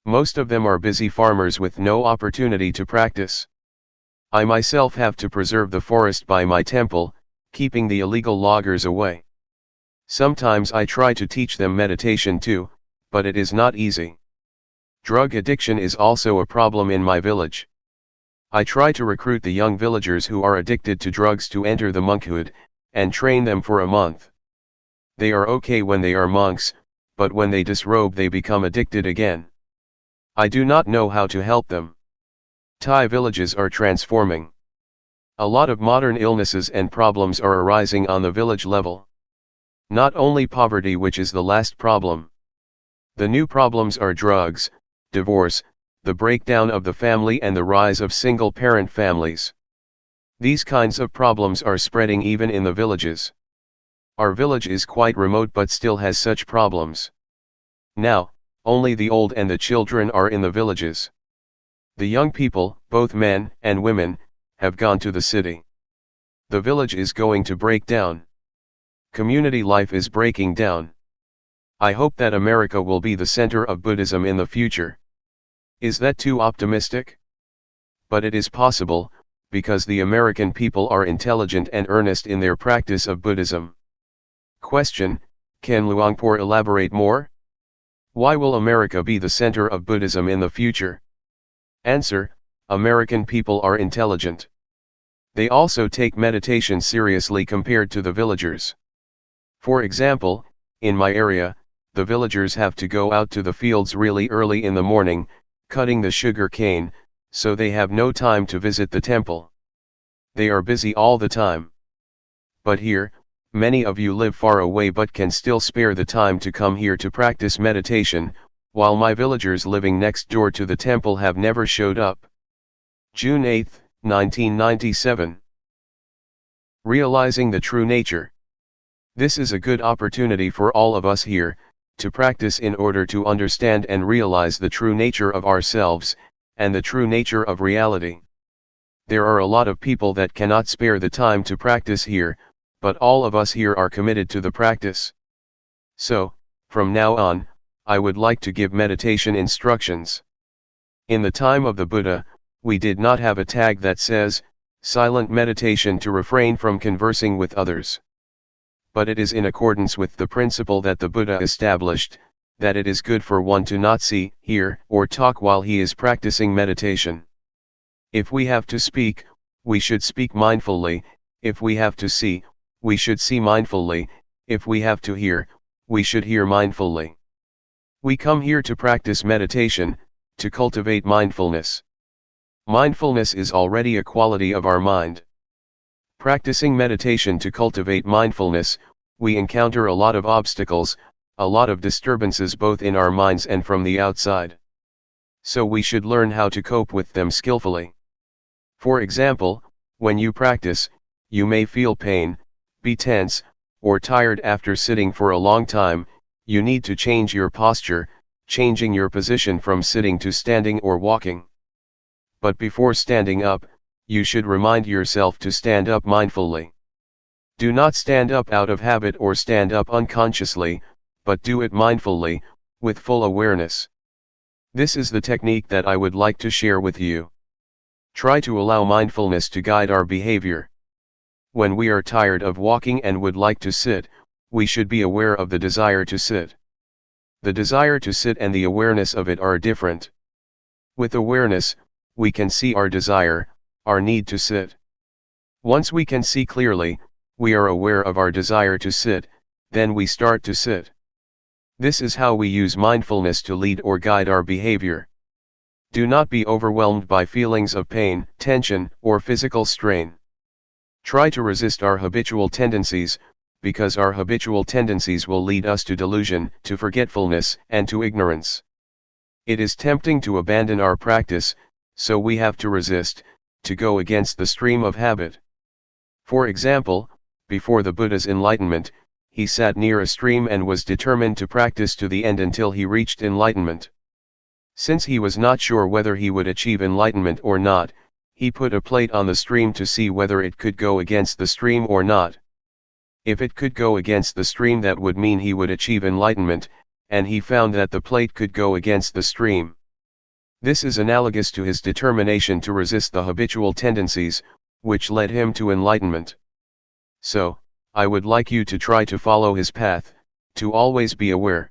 Most of them are busy farmers with no opportunity to practice. I myself have to preserve the forest by my temple, keeping the illegal loggers away. Sometimes I try to teach them meditation too, but it is not easy. Drug addiction is also a problem in my village. I try to recruit the young villagers who are addicted to drugs to enter the monkhood, and train them for a month. They are okay when they are monks, but when they disrobe they become addicted again. I do not know how to help them. Thai villages are transforming. A lot of modern illnesses and problems are arising on the village level. Not only poverty, which is the last problem. The new problems are drugs, divorce, the breakdown of the family and the rise of single-parent families. These kinds of problems are spreading even in the villages. Our village is quite remote but still has such problems. Now, only the old and the children are in the villages. The young people, both men and women, have gone to the city. The village is going to break down. Community life is breaking down. I hope that America will be the center of Buddhism in the future. Is that too optimistic? But it is possible, because the American people are intelligent and earnest in their practice of Buddhism. Question: can Luangpor elaborate more? Why will America be the center of Buddhism in the future? Answer: American people are intelligent. They also take meditation seriously compared to the villagers. For example, in my area, the villagers have to go out to the fields really early in the morning, cutting the sugar cane, so they have no time to visit the temple. They are busy all the time. But here, many of you live far away but can still spare the time to come here to practice meditation, while my villagers living next door to the temple have never showed up. June 8, 1997. Realizing the true nature. This is a good opportunity for all of us here, to practice in order to understand and realize the true nature of ourselves, and the true nature of reality. There are a lot of people that cannot spare the time to practice here, but all of us here are committed to the practice. So, from now on, I would like to give meditation instructions. In the time of the Buddha, we did not have a tag that says, silent meditation to refrain from conversing with others. But it is in accordance with the principle that the Buddha established, that it is good for one to not see, hear, or talk while he is practicing meditation. If we have to speak, we should speak mindfully; if we have to see, we should see mindfully; if we have to hear, we should hear mindfully. We come here to practice meditation, to cultivate mindfulness. Mindfulness is already a quality of our mind. Practicing meditation to cultivate mindfulness, we encounter a lot of obstacles, a lot of disturbances both in our minds and from the outside. So we should learn how to cope with them skillfully. For example, when you practice, you may feel pain, be tense, or tired after sitting for a long time. You need to change your posture, changing your position from sitting to standing or walking. But before standing up, you should remind yourself to stand up mindfully. Do not stand up out of habit or stand up unconsciously, but do it mindfully, with full awareness. This is the technique that I would like to share with you. Try to allow mindfulness to guide our behavior. When we are tired of walking and would like to sit, we should be aware of the desire to sit. The desire to sit and the awareness of it are different. With awareness, we can see our desire, our need to sit. Once we can see clearly, we are aware of our desire to sit, then we start to sit. This is how we use mindfulness to lead or guide our behavior. Do not be overwhelmed by feelings of pain, tension, or physical strain. Try to resist our habitual tendencies, because our habitual tendencies will lead us to delusion, to forgetfulness, and to ignorance. It is tempting to abandon our practice, so we have to resist, to go against the stream of habit. For example, before the Buddha's enlightenment, he sat near a stream and was determined to practice to the end until he reached enlightenment. Since he was not sure whether he would achieve enlightenment or not, he put a plate on the stream to see whether it could go against the stream or not. If it could go against the stream, that would mean he would achieve enlightenment, and he found that the plate could go against the stream. This is analogous to his determination to resist the habitual tendencies, which led him to enlightenment. So, I would like you to try to follow his path, to always be aware.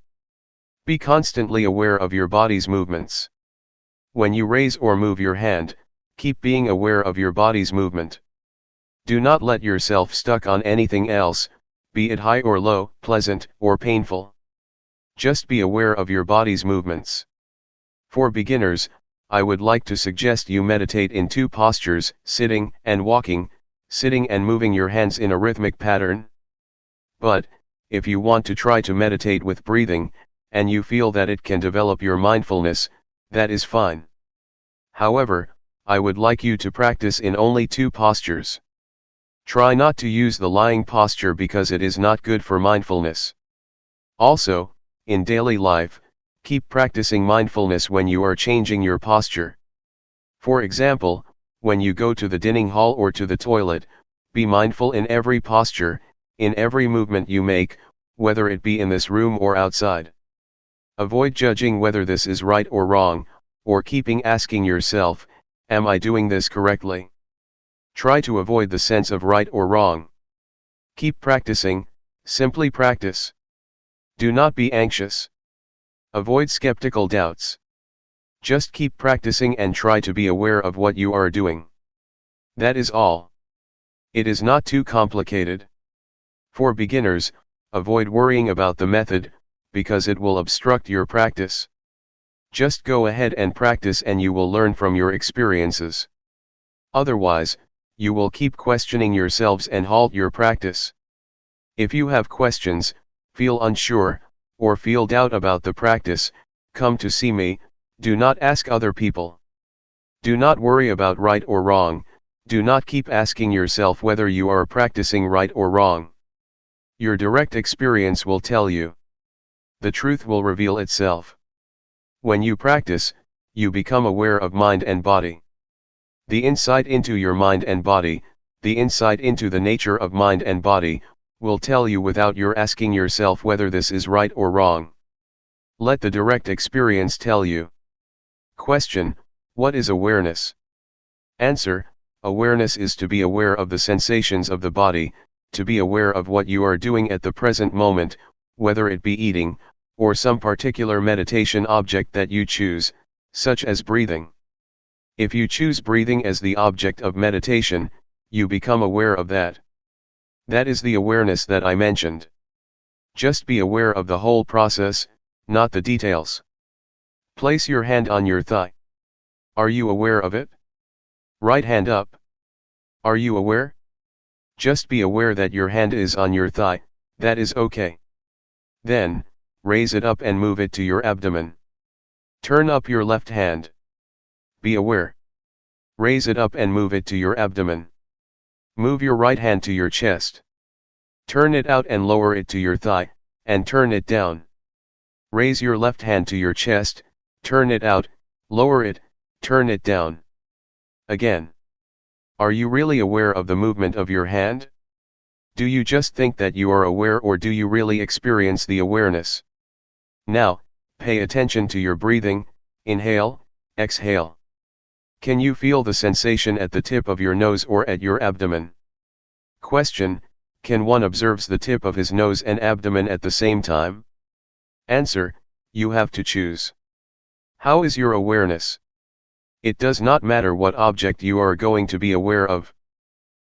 Be constantly aware of your body's movements. When you raise or move your hand, keep being aware of your body's movement. Do not let yourself stuck on anything else, be it high or low, pleasant or painful. Just be aware of your body's movements. For beginners, I would like to suggest you meditate in two postures, sitting and walking, sitting and moving your hands in a rhythmic pattern. But, if you want to try to meditate with breathing, and you feel that it can develop your mindfulness, that is fine. However, I would like you to practice in only two postures. Try not to use the lying posture because it is not good for mindfulness. Also, in daily life, keep practicing mindfulness when you are changing your posture. For example, when you go to the dining hall or to the toilet, be mindful in every posture, in every movement you make, whether it be in this room or outside. Avoid judging whether this is right or wrong, or keeping asking yourself, am I doing this correctly? Try to avoid the sense of right or wrong. Keep practicing, simply practice. Do not be anxious. Avoid skeptical doubts. Just keep practicing and try to be aware of what you are doing. That is all. It is not too complicated. For beginners, avoid worrying about the method, because it will obstruct your practice. Just go ahead and practice and you will learn from your experiences. Otherwise, you will keep questioning yourselves and halt your practice. If you have questions, feel unsure, or feel doubt about the practice, come to see me. Do not ask other people. Do not worry about right or wrong, do not keep asking yourself whether you are practicing right or wrong. Your direct experience will tell you. The truth will reveal itself. When you practice, you become aware of mind and body. The insight into your mind and body, the insight into the nature of mind and body, will tell you without your asking yourself whether this is right or wrong. Let the direct experience tell you. Question: what is awareness? Answer: awareness is to be aware of the sensations of the body, to be aware of what you are doing at the present moment, whether it be eating, or some particular meditation object that you choose, such as breathing. If you choose breathing as the object of meditation, you become aware of that. That is the awareness that I mentioned. Just be aware of the whole process, not the details. Place your hand on your thigh. Are you aware of it? Right hand up. Are you aware? Just be aware that your hand is on your thigh, that is okay. Then, raise it up and move it to your abdomen. Turn up your left hand. Be aware. Raise it up and move it to your abdomen. Move your right hand to your chest. Turn it out and lower it to your thigh, and turn it down. Raise your left hand to your chest, turn it out, lower it, turn it down. Again. Are you really aware of the movement of your hand? Do you just think that you are aware, or do you really experience the awareness? Now, pay attention to your breathing, inhale, exhale. Can you feel the sensation at the tip of your nose or at your abdomen? Question: can one observe the tip of his nose and abdomen at the same time? Answer: you have to choose. How is your awareness? It does not matter what object you are going to be aware of.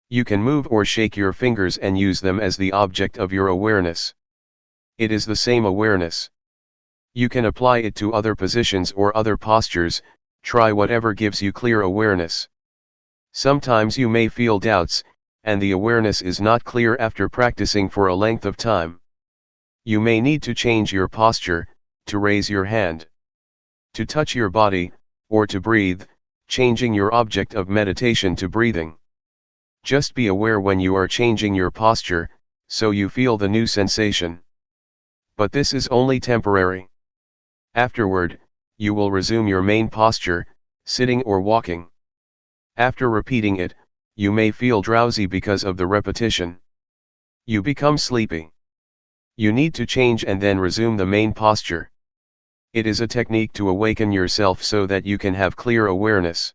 You can move or shake your fingers and use them as the object of your awareness. It is the same awareness. You can apply it to other positions or other postures. Try whatever gives you clear awareness. Sometimes you may feel doubts, and the awareness is not clear after practicing for a length of time. You may need to change your posture, to raise your hand, to touch your body, or to breathe, changing your object of meditation to breathing. Just be aware when you are changing your posture, so you feel the new sensation. But this is only temporary. Afterward, you will resume your main posture, sitting or walking. After repeating it, you may feel drowsy because of the repetition. You become sleepy. You need to change and then resume the main posture. It is a technique to awaken yourself so that you can have clear awareness.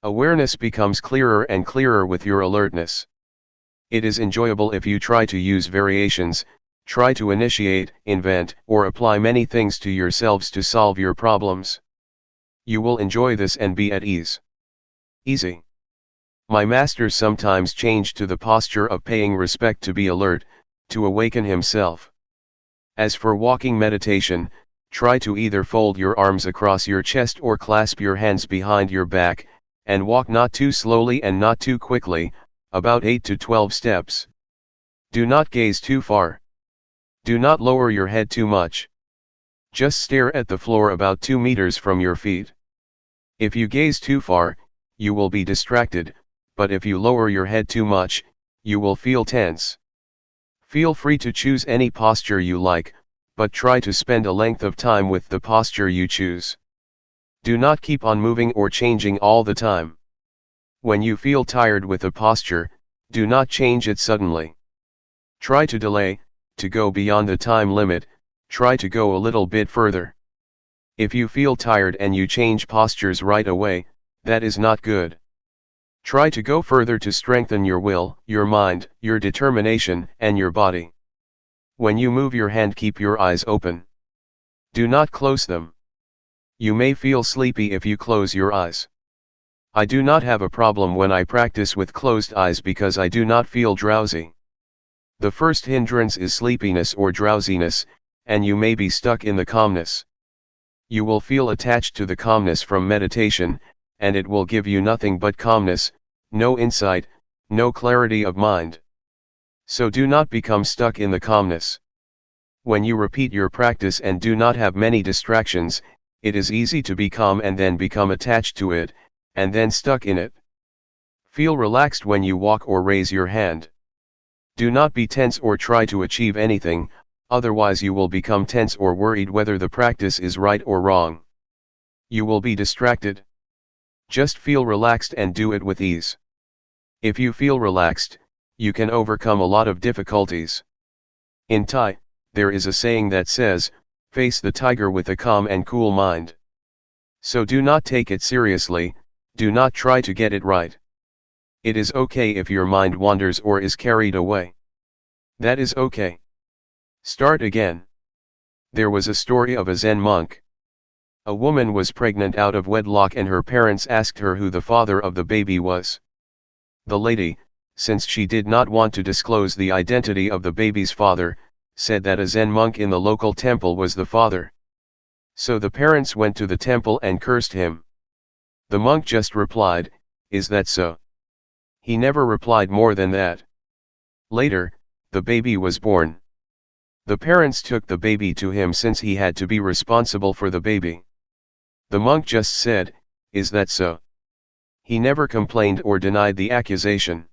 Awareness becomes clearer and clearer with your alertness. It is enjoyable if you try to use variations, try to initiate, invent, or apply many things to yourselves to solve your problems. You will enjoy this and be at ease. Easy. My master sometimes changed to the posture of paying respect to be alert, to awaken himself. As for walking meditation, try to either fold your arms across your chest or clasp your hands behind your back, and walk not too slowly and not too quickly, about 8 to 12 steps. Do not gaze too far. Do not lower your head too much. Just stare at the floor about 2 meters from your feet. If you gaze too far, you will be distracted, but if you lower your head too much, you will feel tense. Feel free to choose any posture you like, but try to spend a length of time with the posture you choose. Do not keep on moving or changing all the time. When you feel tired with a posture, do not change it suddenly. Try to delay, to go beyond the time limit, try to go a little bit further. If you feel tired and you change postures right away, that is not good. Try to go further to strengthen your will, your mind, your determination, and your body. When you move your hand, keep your eyes open. Do not close them. You may feel sleepy if you close your eyes. I do not have a problem when I practice with closed eyes because I do not feel drowsy. The first hindrance is sleepiness or drowsiness, and you may be stuck in the calmness. You will feel attached to the calmness from meditation, and it will give you nothing but calmness, no insight, no clarity of mind. So do not become stuck in the calmness. When you repeat your practice and do not have many distractions, it is easy to be calm and then become attached to it, and then stuck in it. Feel relaxed when you walk or raise your hand. Do not be tense or try to achieve anything, otherwise you will become tense or worried whether the practice is right or wrong. You will be distracted. Just feel relaxed and do it with ease. If you feel relaxed, you can overcome a lot of difficulties. In Thai, there is a saying that says, "Face the tiger with a calm and cool mind." So do not take it seriously, do not try to get it right. It is okay if your mind wanders or is carried away. That is okay. Start again. There was a story of a Zen monk. A woman was pregnant out of wedlock and her parents asked her who the father of the baby was. The lady, since she did not want to disclose the identity of the baby's father, said that a Zen monk in the local temple was the father. So the parents went to the temple and cursed him. The monk just replied, "Is that so?" He never replied more than that. Later, the baby was born. The parents took the baby to him since he had to be responsible for the baby. The monk just said, "Is that so?" He never complained or denied the accusation.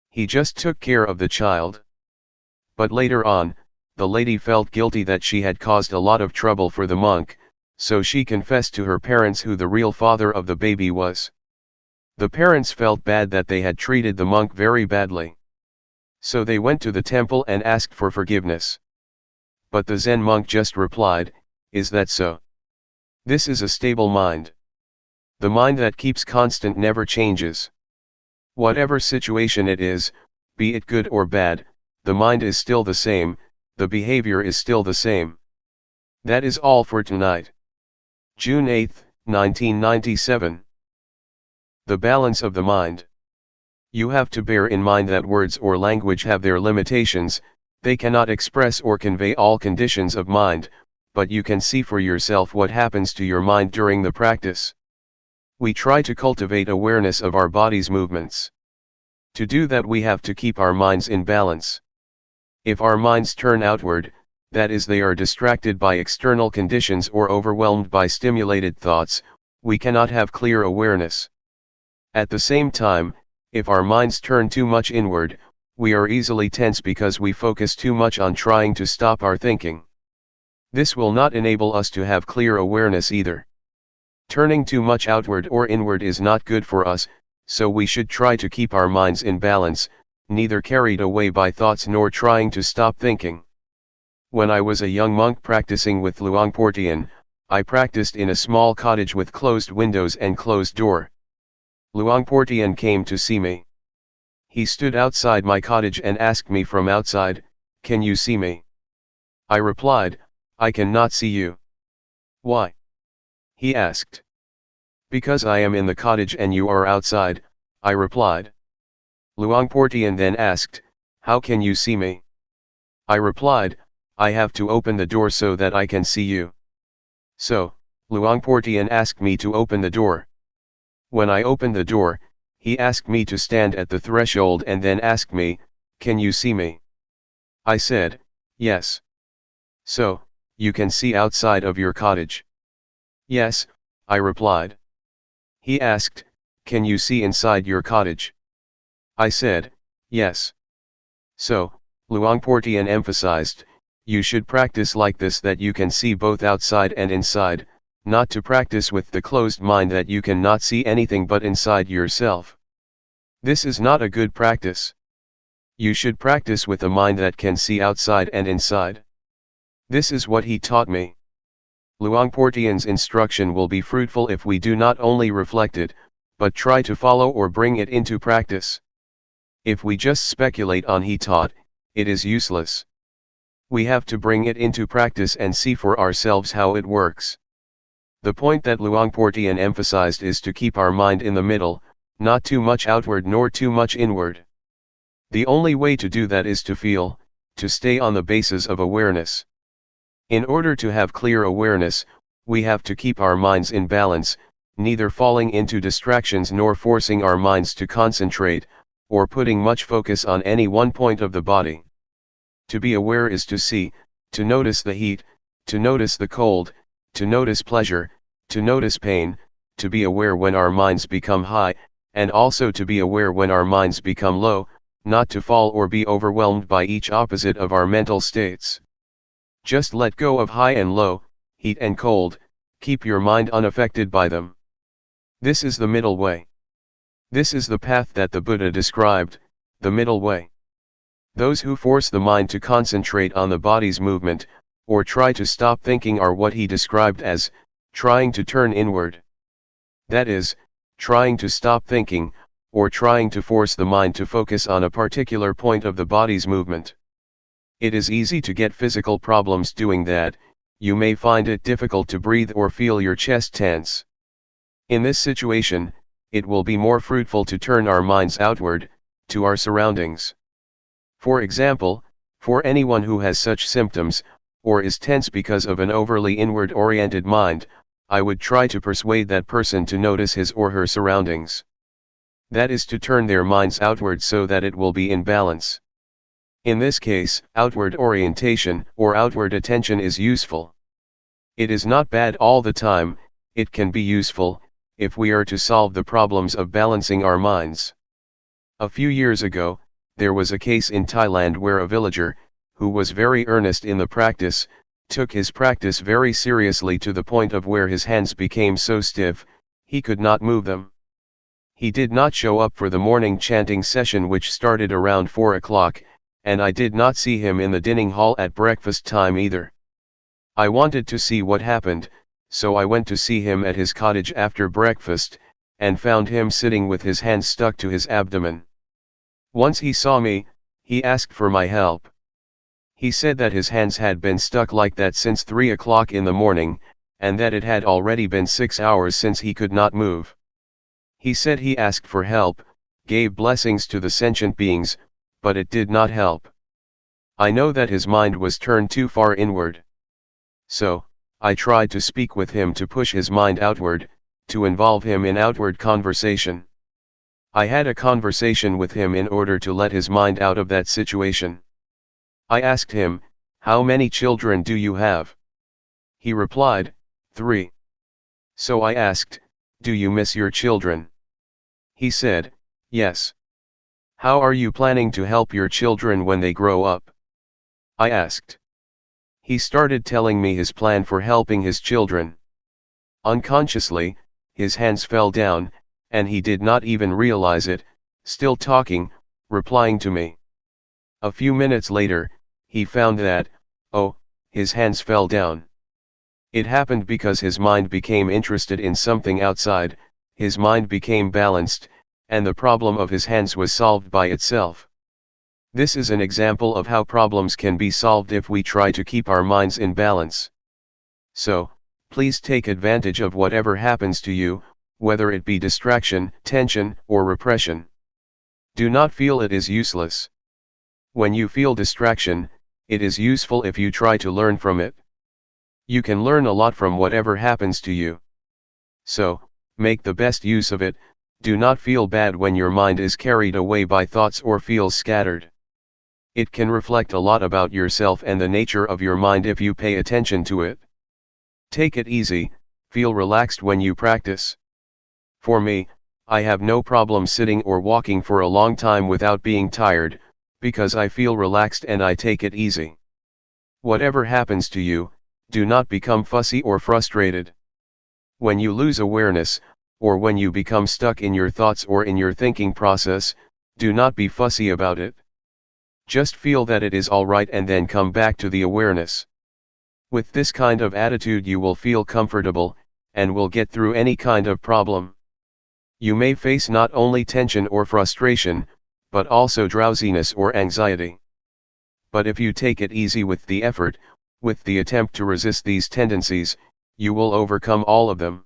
He just took care of the child. But later on, the lady felt guilty that she had caused a lot of trouble for the monk, so she confessed to her parents who the real father of the baby was. The parents felt bad that they had treated the monk very badly. So they went to the temple and asked for forgiveness. But the Zen monk just replied, "Is that so?" This is a stable mind. The mind that keeps constant never changes. Whatever situation it is, be it good or bad, the mind is still the same, the behavior is still the same. That is all for tonight. June 8, 1997. The balance of the mind. You have to bear in mind that words or language have their limitations, they cannot express or convey all conditions of mind, but you can see for yourself what happens to your mind during the practice. We try to cultivate awareness of our body's movements. To do that we have to keep our minds in balance. If our minds turn outward, that is they are distracted by external conditions or overwhelmed by stimulated thoughts, we cannot have clear awareness. At the same time, if our minds turn too much inward, we are easily tense because we focus too much on trying to stop our thinking. This will not enable us to have clear awareness either. Turning too much outward or inward is not good for us, so we should try to keep our minds in balance, neither carried away by thoughts nor trying to stop thinking. When I was a young monk practicing with Luangpor Teean, I practiced in a small cottage with closed windows and closed door. Luangpor Teean came to see me. He stood outside my cottage and asked me from outside, "Can you see me?" I replied, "I cannot see you." "Why?" he asked. "Because I am in the cottage and you are outside," I replied. Luangpor Teean then asked, "How can you see me?" I replied, "I have to open the door so that I can see you." So, Luangpor Teean asked me to open the door. When I opened the door, he asked me to stand at the threshold and then asked me, "Can you see me?" I said, "Yes." "So, you can see outside of your cottage?" "Yes," I replied. He asked, "Can you see inside your cottage?" I said, "Yes." So, Luangpor Teean emphasized, you should practice like this, that you can see both outside and inside, not to practice with the closed mind that you cannot see anything but inside yourself. This is not a good practice. You should practice with a mind that can see outside and inside. This is what he taught me. Luangpor Teean's instruction will be fruitful if we do not only reflect it, but try to follow or bring it into practice. If we just speculate on he taught, it is useless. We have to bring it into practice and see for ourselves how it works. The point that Luangpor Teean emphasized is to keep our mind in the middle, not too much outward nor too much inward. The only way to do that is to feel, to stay on the basis of awareness. In order to have clear awareness, we have to keep our minds in balance, neither falling into distractions nor forcing our minds to concentrate, or putting much focus on any one point of the body. To be aware is to see, to notice the heat, to notice the cold, to notice pleasure, to notice pain, to be aware when our minds become high, and also to be aware when our minds become low, not to fall or be overwhelmed by each opposite of our mental states. Just let go of high and low, heat and cold, keep your mind unaffected by them. This is the middle way. This is the path that the Buddha described, the middle way. Those who force the mind to concentrate on the body's movement, or try to stop thinking, are what he described as trying to turn inward. That is, trying to stop thinking, or trying to force the mind to focus on a particular point of the body's movement. It is easy to get physical problems doing that. You may find it difficult to breathe or feel your chest tense. In this situation, it will be more fruitful to turn our minds outward, to our surroundings. For example, for anyone who has such symptoms, or is tense because of an overly inward-oriented mind, I would try to persuade that person to notice his or her surroundings. That is to turn their minds outward so that it will be in balance. In this case, outward orientation, or outward attention, is useful. It is not bad all the time. It can be useful, if we are to solve the problems of balancing our minds. A few years ago, there was a case in Thailand where a villager, who was very earnest in the practice, took his practice very seriously to the point of where his hands became so stiff, he could not move them. He did not show up for the morning chanting session, which started around 4 o'clock, and I did not see him in the dining hall at breakfast time either. I wanted to see what happened, so I went to see him at his cottage after breakfast, and found him sitting with his hands stuck to his abdomen. Once he saw me, he asked for my help. He said that his hands had been stuck like that since 3 o'clock in the morning, and that it had already been 6 hours since he could not move. He said he asked for help, gave blessings to the sentient beings, but it did not help. I know that his mind was turned too far inward. So, I tried to speak with him to push his mind outward, to involve him in outward conversation. I had a conversation with him in order to let his mind out of that situation. I asked him, "How many children do you have?" He replied, 3. So I asked, "Do you miss your children?" He said, "Yes." "How are you planning to help your children when they grow up?" I asked. He started telling me his plan for helping his children. Unconsciously, his hands fell down, and he did not even realize it, still talking, replying to me. A few minutes later, he found that, oh, his hands fell down. It happened because his mind became interested in something outside, his mind became balanced, and the problem of his hands was solved by itself. This is an example of how problems can be solved if we try to keep our minds in balance. So, please take advantage of whatever happens to you, whether it be distraction, tension, or repression. Do not feel it is useless. When you feel distraction, it is useful if you try to learn from it. You can learn a lot from whatever happens to you. So, make the best use of it. Do not feel bad when your mind is carried away by thoughts or feels scattered. It can reflect a lot about yourself and the nature of your mind if you pay attention to it. Take it easy, feel relaxed when you practice. For me, I have no problem sitting or walking for a long time without being tired, because I feel relaxed and I take it easy. Whatever happens to you, do not become fussy or frustrated. When you lose awareness, or when you become stuck in your thoughts or in your thinking process, do not be fussy about it. Just feel that it is all right and then come back to the awareness. With this kind of attitude you will feel comfortable, and will get through any kind of problem. You may face not only tension or frustration, but also drowsiness or anxiety. But if you take it easy with the effort, with the attempt to resist these tendencies, you will overcome all of them.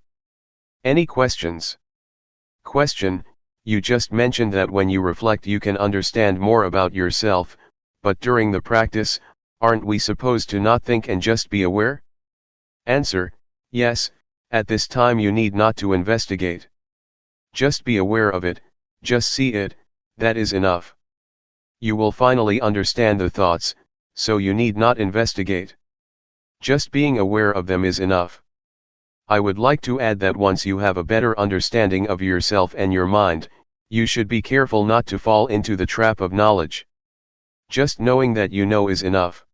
Any questions? Question: you just mentioned that when you reflect you can understand more about yourself, but during the practice, aren't we supposed to not think and just be aware? Answer: yes, at this time you need not to investigate. Just be aware of it, just see it, that is enough. You will finally understand the thoughts, so you need not investigate. Just being aware of them is enough. I would like to add that once you have a better understanding of yourself and your mind, you should be careful not to fall into the trap of knowledge. Just knowing that you know is enough.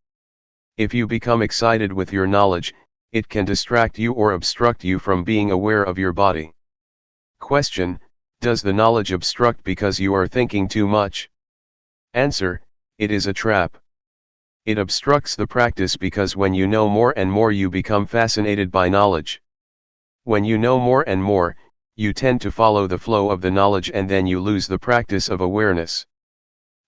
If you become excited with your knowledge, it can distract you or obstruct you from being aware of your body. Question: does the knowledge obstruct because you are thinking too much? Answer: it is a trap. It obstructs the practice because when you know more and more you become fascinated by knowledge. When you know more and more, you tend to follow the flow of the knowledge and then you lose the practice of awareness.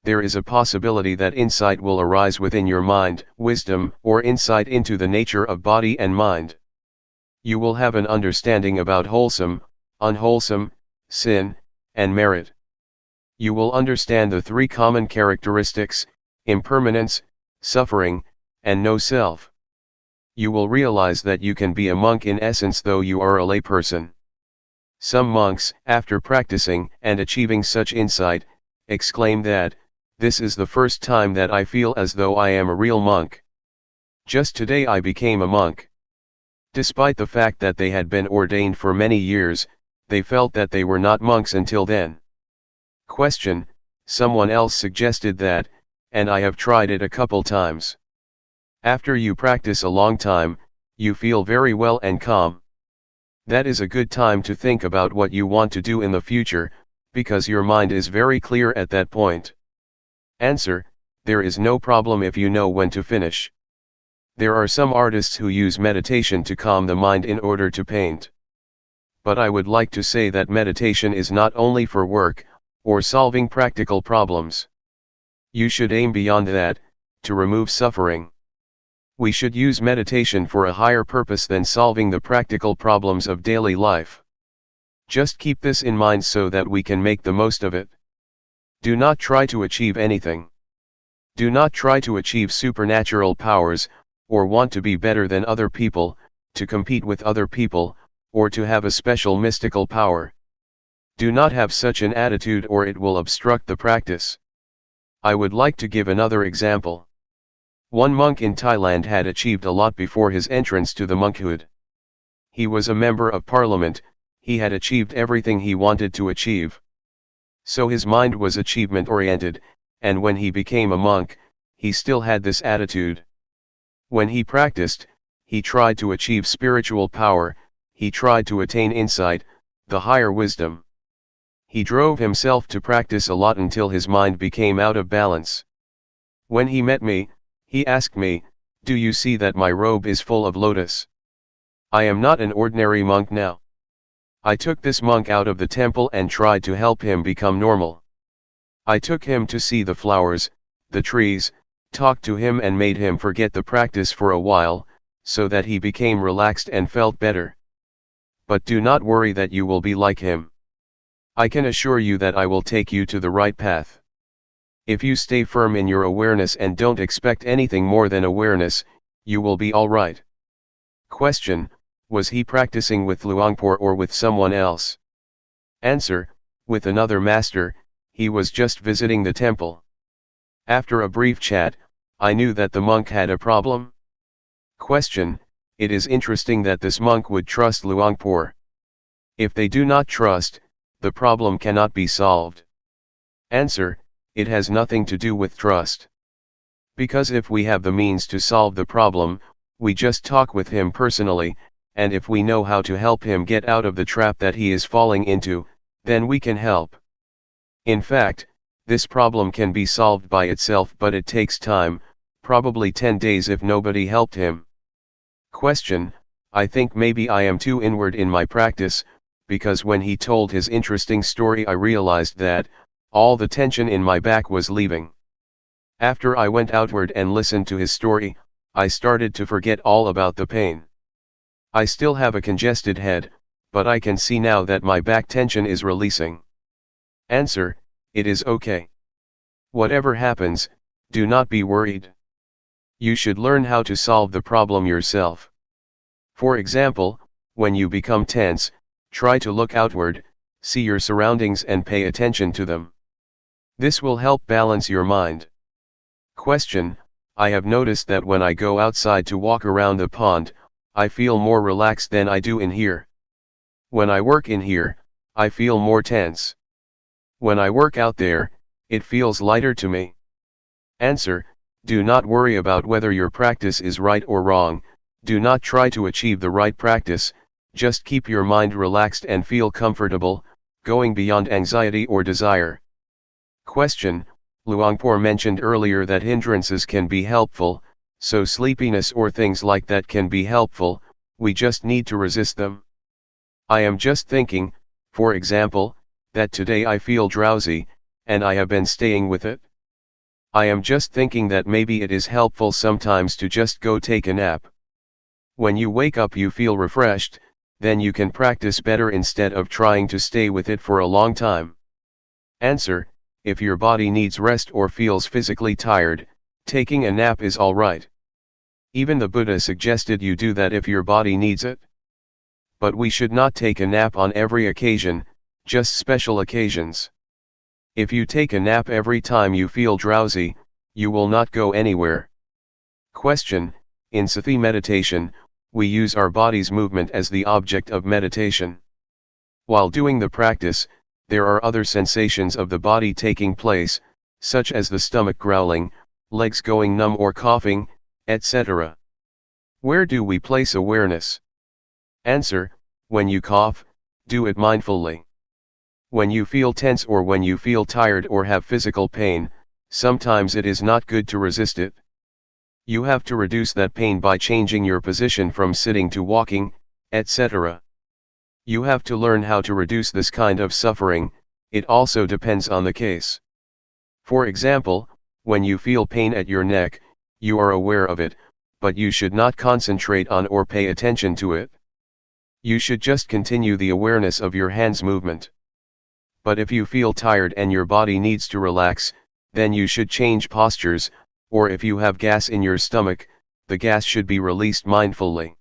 There is a possibility that insight will arise within your mind, wisdom, or insight into the nature of body and mind. You will have an understanding about wholesome, unwholesome, sin, and merit. You will understand the three common characteristics: impermanence, suffering, and no self. You will realize that you can be a monk in essence though you are a layperson. Some monks, after practicing and achieving such insight, exclaim that, "This is the first time that I feel as though I am a real monk. Just today I became a monk." Despite the fact that they had been ordained for many years, they felt that they were not monks until then. Question: someone else suggested that, and I have tried it a couple times. After you practice a long time, you feel very well and calm. That is a good time to think about what you want to do in the future, because your mind is very clear at that point. Answer: there is no problem if you know when to finish. There are some artists who use meditation to calm the mind in order to paint. But I would like to say that meditation is not only for work, or solving practical problems. You should aim beyond that, to remove suffering. We should use meditation for a higher purpose than solving the practical problems of daily life. Just keep this in mind so that we can make the most of it. Do not try to achieve anything. Do not try to achieve supernatural powers, or want to be better than other people, to compete with other people, or to have a special mystical power. Do not have such an attitude or it will obstruct the practice. I would like to give another example. One monk in Thailand had achieved a lot before his entrance to the monkhood. He was a member of parliament, he had achieved everything he wanted to achieve. So his mind was achievement-oriented, and when he became a monk, he still had this attitude. When he practiced, he tried to achieve spiritual power, he tried to attain insight, the higher wisdom. He drove himself to practice a lot until his mind became out of balance. When he met me, he asked me, "Do you see that my robe is full of lotus? I am not an ordinary monk now." I took this monk out of the temple and tried to help him become normal. I took him to see the flowers, the trees, talked to him and made him forget the practice for a while, so that he became relaxed and felt better. But do not worry that you will be like him. I can assure you that I will take you to the right path. If you stay firm in your awareness and don't expect anything more than awareness, you will be all right. Question: was he practicing with Luangpor or with someone else? Answer: with another master. He was just visiting the temple. After a brief chat, I knew that the monk had a problem. Question: it is interesting that this monk would trust Luangpor. If they do not trust, the problem cannot be solved. Answer: it has nothing to do with trust. Because if we have the means to solve the problem, we just talk with him personally, and if we know how to help him get out of the trap that he is falling into, then we can help. In fact, this problem can be solved by itself, but it takes time, probably 10 days if nobody helped him. Question: I think maybe I am too inward in my practice, because when he told his interesting story I realized that all the tension in my back was leaving. After I went outward and listened to his story, I started to forget all about the pain. I still have a congested head, but I can see now that my back tension is releasing. Answer: it is okay. Whatever happens, do not be worried. You should learn how to solve the problem yourself. For example, when you become tense, try to look outward, see your surroundings and pay attention to them. This will help balance your mind. Question: I have noticed that when I go outside to walk around the pond, I feel more relaxed than I do in here. When I work in here, I feel more tense. When I work out there, it feels lighter to me. Answer: do not worry about whether your practice is right or wrong, do not try to achieve the right practice, just keep your mind relaxed and feel comfortable, going beyond anxiety or desire. Question: Luangpor mentioned earlier that hindrances can be helpful, so sleepiness or things like that can be helpful, we just need to resist them. I am just thinking, for example, that today I feel drowsy, and I have been staying with it. I am just thinking that maybe it is helpful sometimes to just go take a nap. When you wake up you feel refreshed, then you can practice better instead of trying to stay with it for a long time. Answer: if your body needs rest or feels physically tired, taking a nap is alright. Even the Buddha suggested you do that if your body needs it. But we should not take a nap on every occasion, just special occasions. If you take a nap every time you feel drowsy, you will not go anywhere. Question: in Sathi meditation, we use our body's movement as the object of meditation. While doing the practice, there are other sensations of the body taking place, such as the stomach growling, legs going numb or coughing, etc. Where do we place awareness? Answer: when you cough, do it mindfully. When you feel tense or when you feel tired or have physical pain, sometimes it is not good to resist it. You have to reduce that pain by changing your position from sitting to walking, etc. You have to learn how to reduce this kind of suffering, it also depends on the case. For example, when you feel pain at your neck, you are aware of it, but you should not concentrate on or pay attention to it. You should just continue the awareness of your hands movement. But if you feel tired and your body needs to relax, then you should change postures, or if you have gas in your stomach, the gas should be released mindfully.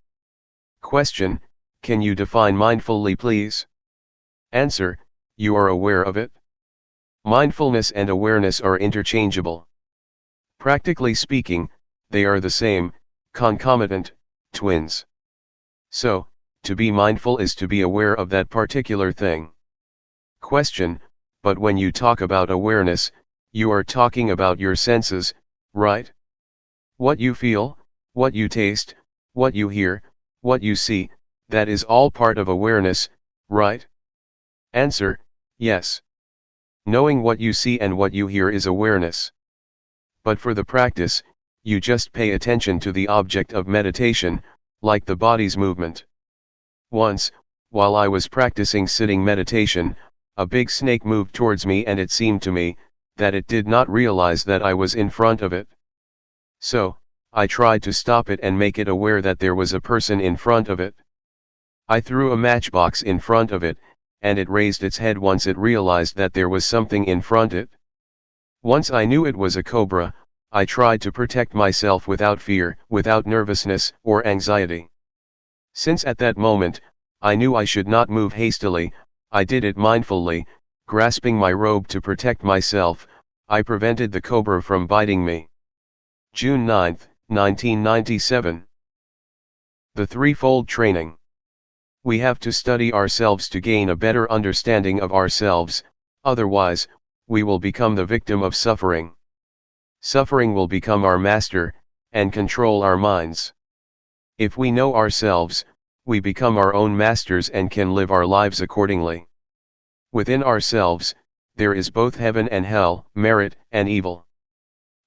Question: can you define mindfully please? Answer: you are aware of it. Mindfulness and awareness are interchangeable. Practically speaking, they are the same, concomitant, twins. So, to be mindful is to be aware of that particular thing. Question: but when you talk about awareness, you are talking about your senses, right? What you feel, what you taste, what you hear, what you see, that is all part of awareness, right? Answer: Yes. Knowing what you see and what you hear is awareness. But for the practice, you just pay attention to the object of meditation, like the body's movement. Once, while I was practicing sitting meditation, a big snake moved towards me and it seemed to me that it did not realize that I was in front of it. So, I tried to stop it and make it aware that there was a person in front of it. I threw a matchbox in front of it, and it raised its head once it realized that there was something in front of it. Once I knew it was a cobra, I tried to protect myself without fear, without nervousness or anxiety. Since at that moment, I knew I should not move hastily, I did it mindfully, grasping my robe to protect myself. I prevented the cobra from biting me. June 9, 1997. The Threefold Training. We have to study ourselves to gain a better understanding of ourselves, otherwise, we will become the victim of suffering. Suffering will become our master, and control our minds. If we know ourselves, we become our own masters and can live our lives accordingly. Within ourselves, there is both heaven and hell, merit and evil.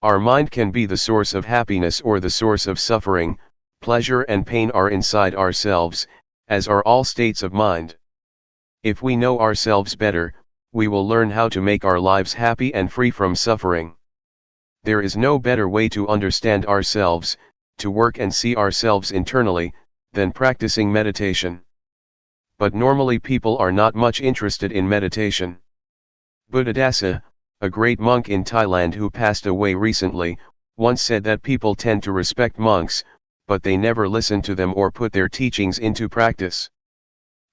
Our mind can be the source of happiness or the source of suffering. Pleasure and pain are inside ourselves, as are all states of mind. If we know ourselves better, we will learn how to make our lives happy and free from suffering. There is no better way to understand ourselves, to work and see ourselves internally, than practicing meditation. But normally people are not much interested in meditation. Buddhadasa, a great monk in Thailand who passed away recently, once said that people tend to respect monks, but they never listen to them or put their teachings into practice.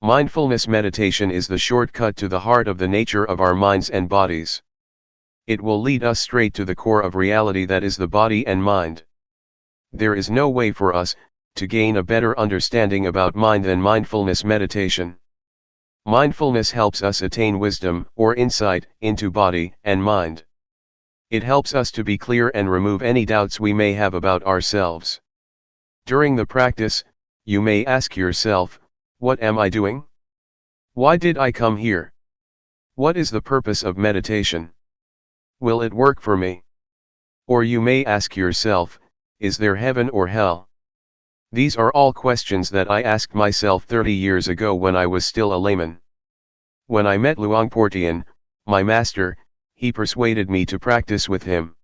Mindfulness meditation is the shortcut to the heart of the nature of our minds and bodies. It will lead us straight to the core of reality, that is the body and mind. There is no way for us to gain a better understanding about mind than mindfulness meditation. Mindfulness helps us attain wisdom or insight into body and mind. It helps us to be clear and remove any doubts we may have about ourselves. During the practice, you may ask yourself, what am I doing? Why did I come here? What is the purpose of meditation? Will it work for me? Or you may ask yourself, is there heaven or hell? These are all questions that I asked myself 30 years ago when I was still a layman. When I met Luangpor Teean, my master, he persuaded me to practice with him.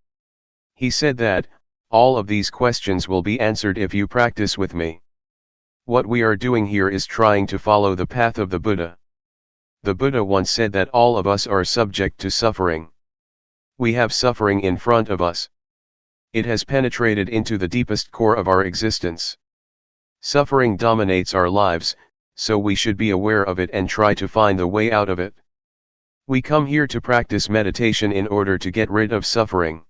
He said that, all of these questions will be answered if you practice with me. What we are doing here is trying to follow the path of the Buddha. The Buddha once said that all of us are subject to suffering. We have suffering in front of us. It has penetrated into the deepest core of our existence. Suffering dominates our lives, so we should be aware of it and try to find the way out of it. We come here to practice meditation in order to get rid of suffering.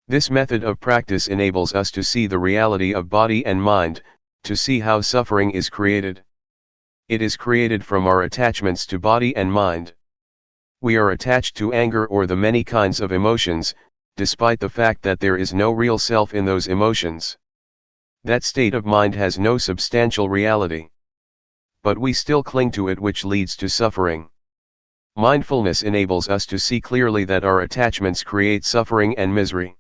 This method of practice enables us to see the reality of body and mind, to see how suffering is created. It is created from our attachments to body and mind. We are attached to anger or the many kinds of emotions, despite the fact that there is no real self in those emotions. That state of mind has no substantial reality. But we still cling to it, which leads to suffering. Mindfulness enables us to see clearly that our attachments create suffering and misery.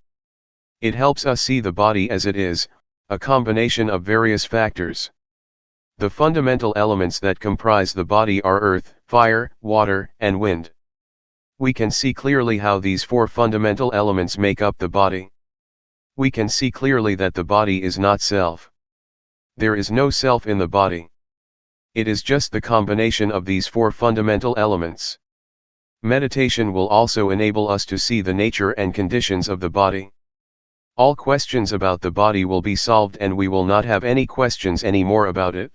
It helps us see the body as it is, a combination of various factors. The fundamental elements that comprise the body are earth, fire, water, and wind. We can see clearly how these four fundamental elements make up the body. We can see clearly that the body is not self. There is no self in the body. It is just the combination of these four fundamental elements. Meditation will also enable us to see the nature and conditions of the body. All questions about the body will be solved and we will not have any questions anymore about it.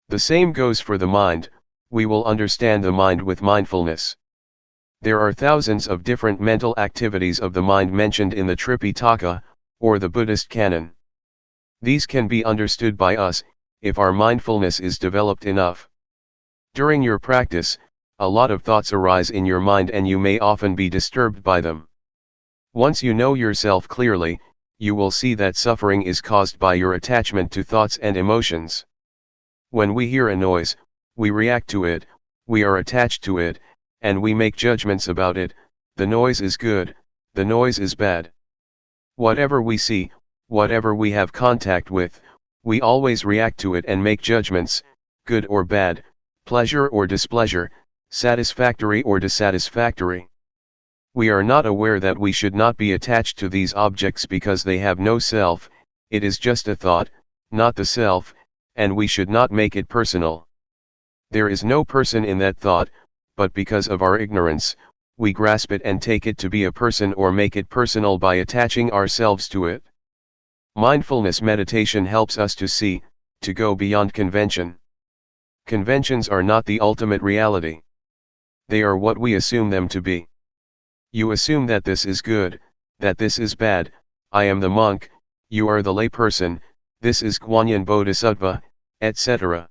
The same goes for the mind, we will understand the mind with mindfulness. There are thousands of different mental activities of the mind mentioned in the Tripitaka, or the Buddhist canon. These can be understood by us, if our mindfulness is developed enough. During your practice, a lot of thoughts arise in your mind and you may often be disturbed by them. Once you know yourself clearly, you will see that suffering is caused by your attachment to thoughts and emotions. When we hear a noise, we react to it, we are attached to it, and we make judgments about it. The noise is good, the noise is bad. Whatever we see, whatever we have contact with, we always react to it and make judgments, good or bad, pleasure or displeasure, satisfactory or dissatisfactory. We are not aware that we should not be attached to these objects because they have no self, it is just a thought, not the self, and we should not make it personal. There is no person in that thought, but because of our ignorance, we grasp it and take it to be a person or make it personal by attaching ourselves to it. Mindfulness meditation helps us to see, to go beyond convention. Conventions are not the ultimate reality. They are what we assume them to be. You assume that this is good, that this is bad, I am the monk, you are the layperson, this is Guanyin Bodhisattva, etc.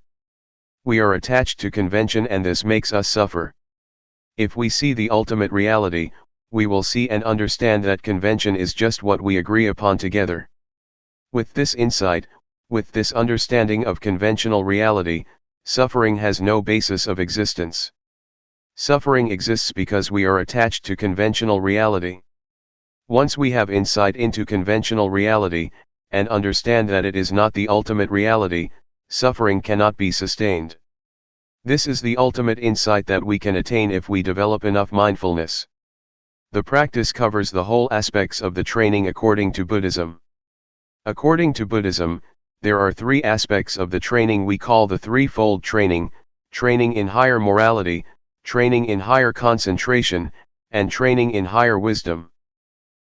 We are attached to convention and this makes us suffer. If we see the ultimate reality, we will see and understand that convention is just what we agree upon together. With this insight, with this understanding of conventional reality, suffering has no basis of existence. Suffering exists because we are attached to conventional reality. Once we have insight into conventional reality, and understand that it is not the ultimate reality, suffering cannot be sustained. This is the ultimate insight that we can attain if we develop enough mindfulness. The practice covers the whole aspects of the training according to Buddhism. According to Buddhism, there are three aspects of the training we call the threefold training: training in higher morality, training in higher concentration, and training in higher wisdom.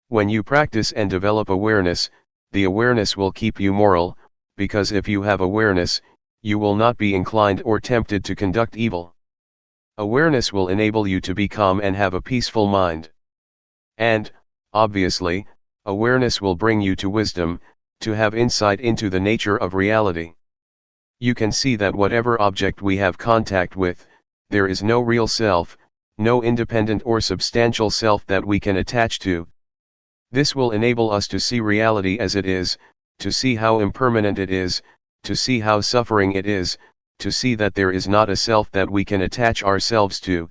When you practice and develop awareness, the awareness will keep you moral, because if you have awareness, you will not be inclined or tempted to conduct evil. Awareness will enable you to be calm and have a peaceful mind. And, obviously, awareness will bring you to wisdom, to have insight into the nature of reality. You can see that whatever object we have contact with, there is no real self, no independent or substantial self that we can attach to. This will enable us to see reality as it is, to see how impermanent it is, to see how suffering it is, to see that there is not a self that we can attach ourselves to.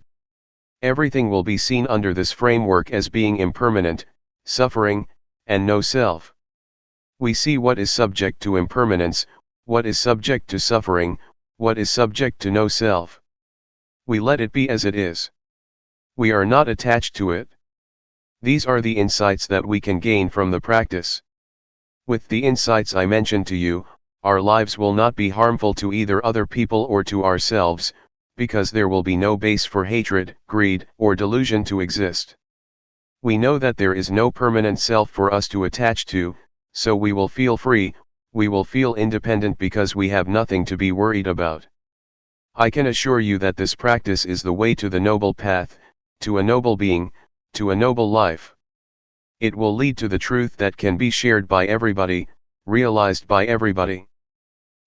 Everything will be seen under this framework as being impermanent, suffering, and no self. We see what is subject to impermanence, what is subject to suffering, what is subject to no self. We let it be as it is. We are not attached to it. These are the insights that we can gain from the practice. With the insights I mentioned to you, our lives will not be harmful to either other people or to ourselves, because there will be no base for hatred, greed, or delusion to exist. We know that there is no permanent self for us to attach to, so we will feel free, we will feel independent because we have nothing to be worried about. I can assure you that this practice is the way to the noble path, to a noble being, to a noble life. It will lead to the truth that can be shared by everybody, realized by everybody.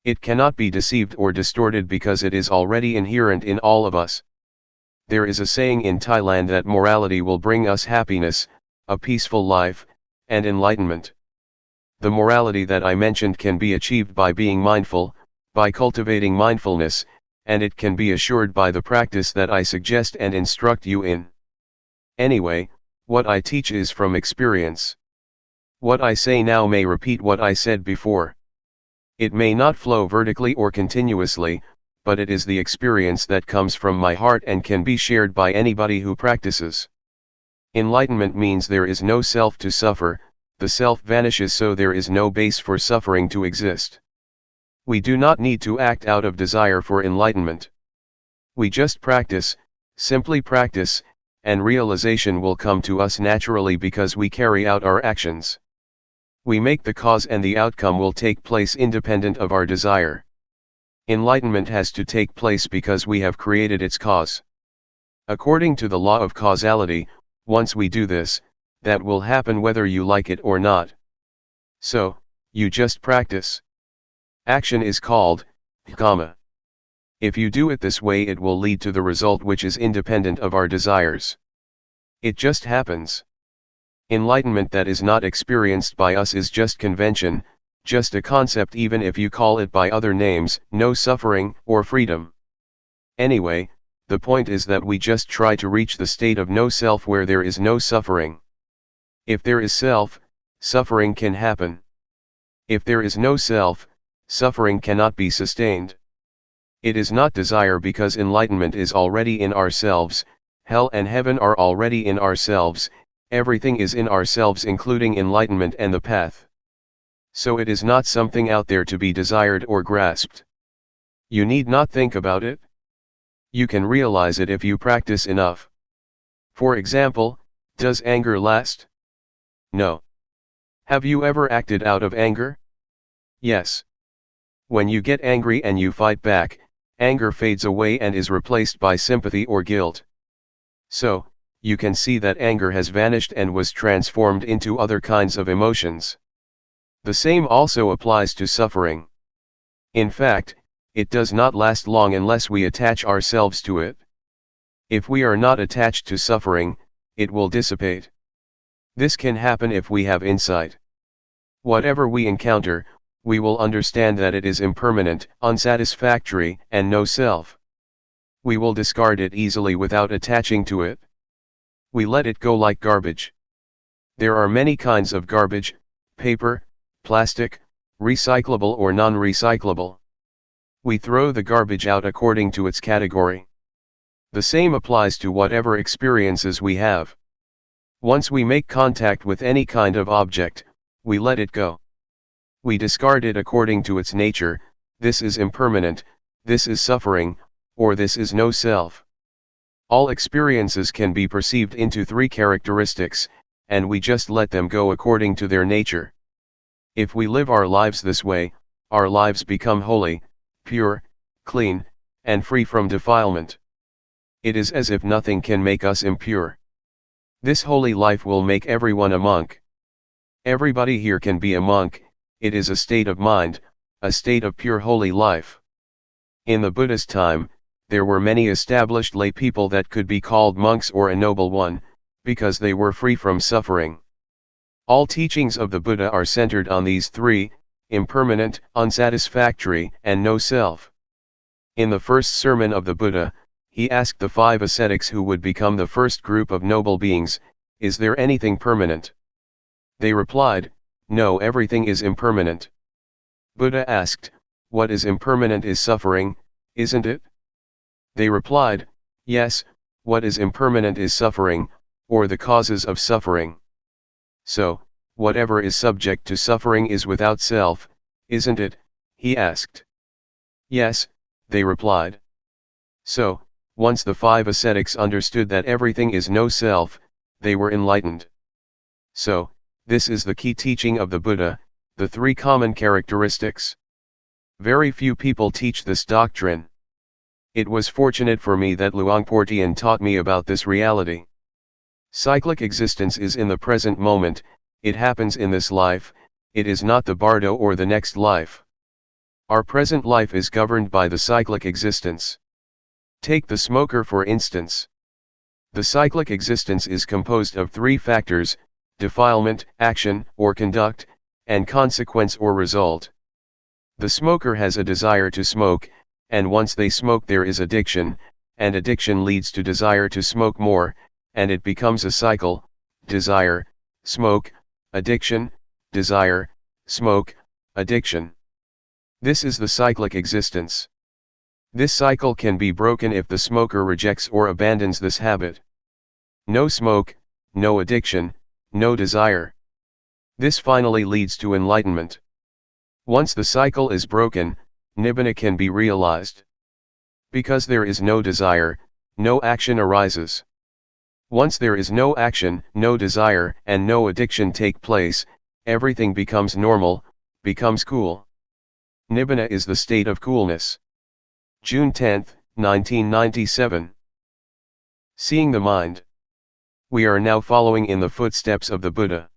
It cannot be deceived or distorted because it is already inherent in all of us. There is a saying in Thailand that morality will bring us happiness, a peaceful life, and enlightenment. The morality that I mentioned can be achieved by being mindful, by cultivating mindfulness, and it can be assured by the practice that I suggest and instruct you in. Anyway, what I teach is from experience. What I say now may repeat what I said before. It may not flow vertically or continuously, but it is the experience that comes from my heart and can be shared by anybody who practices. Enlightenment means there is no self to suffer, the self vanishes, so there is no base for suffering to exist. We do not need to act out of desire for enlightenment. We just practice, simply practice, and realization will come to us naturally because we carry out our actions. We make the cause and the outcome will take place independent of our desire. Enlightenment has to take place because we have created its cause. According to the law of causality, once we do this, that will happen whether you like it or not. So, you just practice. Action is called karma. If you do it this way, it will lead to the result which is independent of our desires. It just happens. Enlightenment that is not experienced by us is just convention, just a concept, even if you call it by other names, no suffering or freedom. Anyway, The point is that we just try to reach the state of no self where there is no suffering. If there is self, suffering can happen. If there is no self, suffering cannot be sustained. It is not desire because enlightenment is already in ourselves, hell and heaven are already in ourselves, everything is in ourselves including enlightenment and the path. So it is not something out there to be desired or grasped. You need not think about it. You can realize it if you practice enough. For example, does anger last? No. Have you ever acted out of anger? Yes. When you get angry and you fight back, anger fades away and is replaced by sympathy or guilt. So, you can see that anger has vanished and was transformed into other kinds of emotions. The same also applies to suffering. In fact, it does not last long unless we attach ourselves to it. If we are not attached to suffering, it will dissipate. This can happen if we have insight. Whatever we encounter, we will understand that it is impermanent, unsatisfactory, and no self. We will discard it easily without attaching to it. We let it go like garbage. There are many kinds of garbage: paper, plastic, recyclable or non-recyclable. We throw the garbage out according to its category. The same applies to whatever experiences we have. Once we make contact with any kind of object, we let it go. We discard it according to its nature: this is impermanent, this is suffering, or this is no self. All experiences can be perceived into three characteristics, and we just let them go according to their nature. If we live our lives this way, our lives become holy, pure, clean, and free from defilement. It is as if nothing can make us impure. This holy life will make everyone a monk. Everybody here can be a monk. It is a state of mind, a state of pure holy life. In the Buddha's time, there were many established lay people that could be called monks or a noble one, because they were free from suffering. All teachings of the Buddha are centered on these three: impermanent, unsatisfactory, and no self. In the first sermon of the Buddha, he asked the 5 ascetics who would become the first group of noble beings, "Is there anything permanent?" They replied, "No, everything is impermanent." Buddha asked, "What is impermanent is suffering, isn't it?" They replied, "Yes, what is impermanent is suffering, or the causes of suffering." So, whatever is subject to suffering is without self, isn't it? He asked. "Yes," they replied. So, once the 5 ascetics understood that everything is no self, they were enlightened. So, this is the key teaching of the Buddha, the 3 common characteristics. Very few people teach this doctrine. It was fortunate for me that Luangpor Teean taught me about this reality. Cyclic existence is in the present moment, it happens in this life, it is not the bardo or the next life. Our present life is governed by the cyclic existence. Take the smoker for instance. The cyclic existence is composed of 3 factors: defilement, action or conduct, and consequence or result. The smoker has a desire to smoke, and once they smoke there is addiction, and addiction leads to desire to smoke more, and it becomes a cycle: desire, smoke, addiction, desire, smoke, addiction. This is the cyclic existence. This cycle can be broken if the smoker rejects or abandons this habit. No smoke, no addiction, no desire. This finally leads to enlightenment. Once the cycle is broken, nibbana can be realized. Because there is no desire, no action arises. Once there is no action, no desire, and no addiction take place, everything becomes normal, becomes cool. Nibbana is the state of coolness. June 10, 1997. Seeing the mind. We are now following in the footsteps of the Buddha.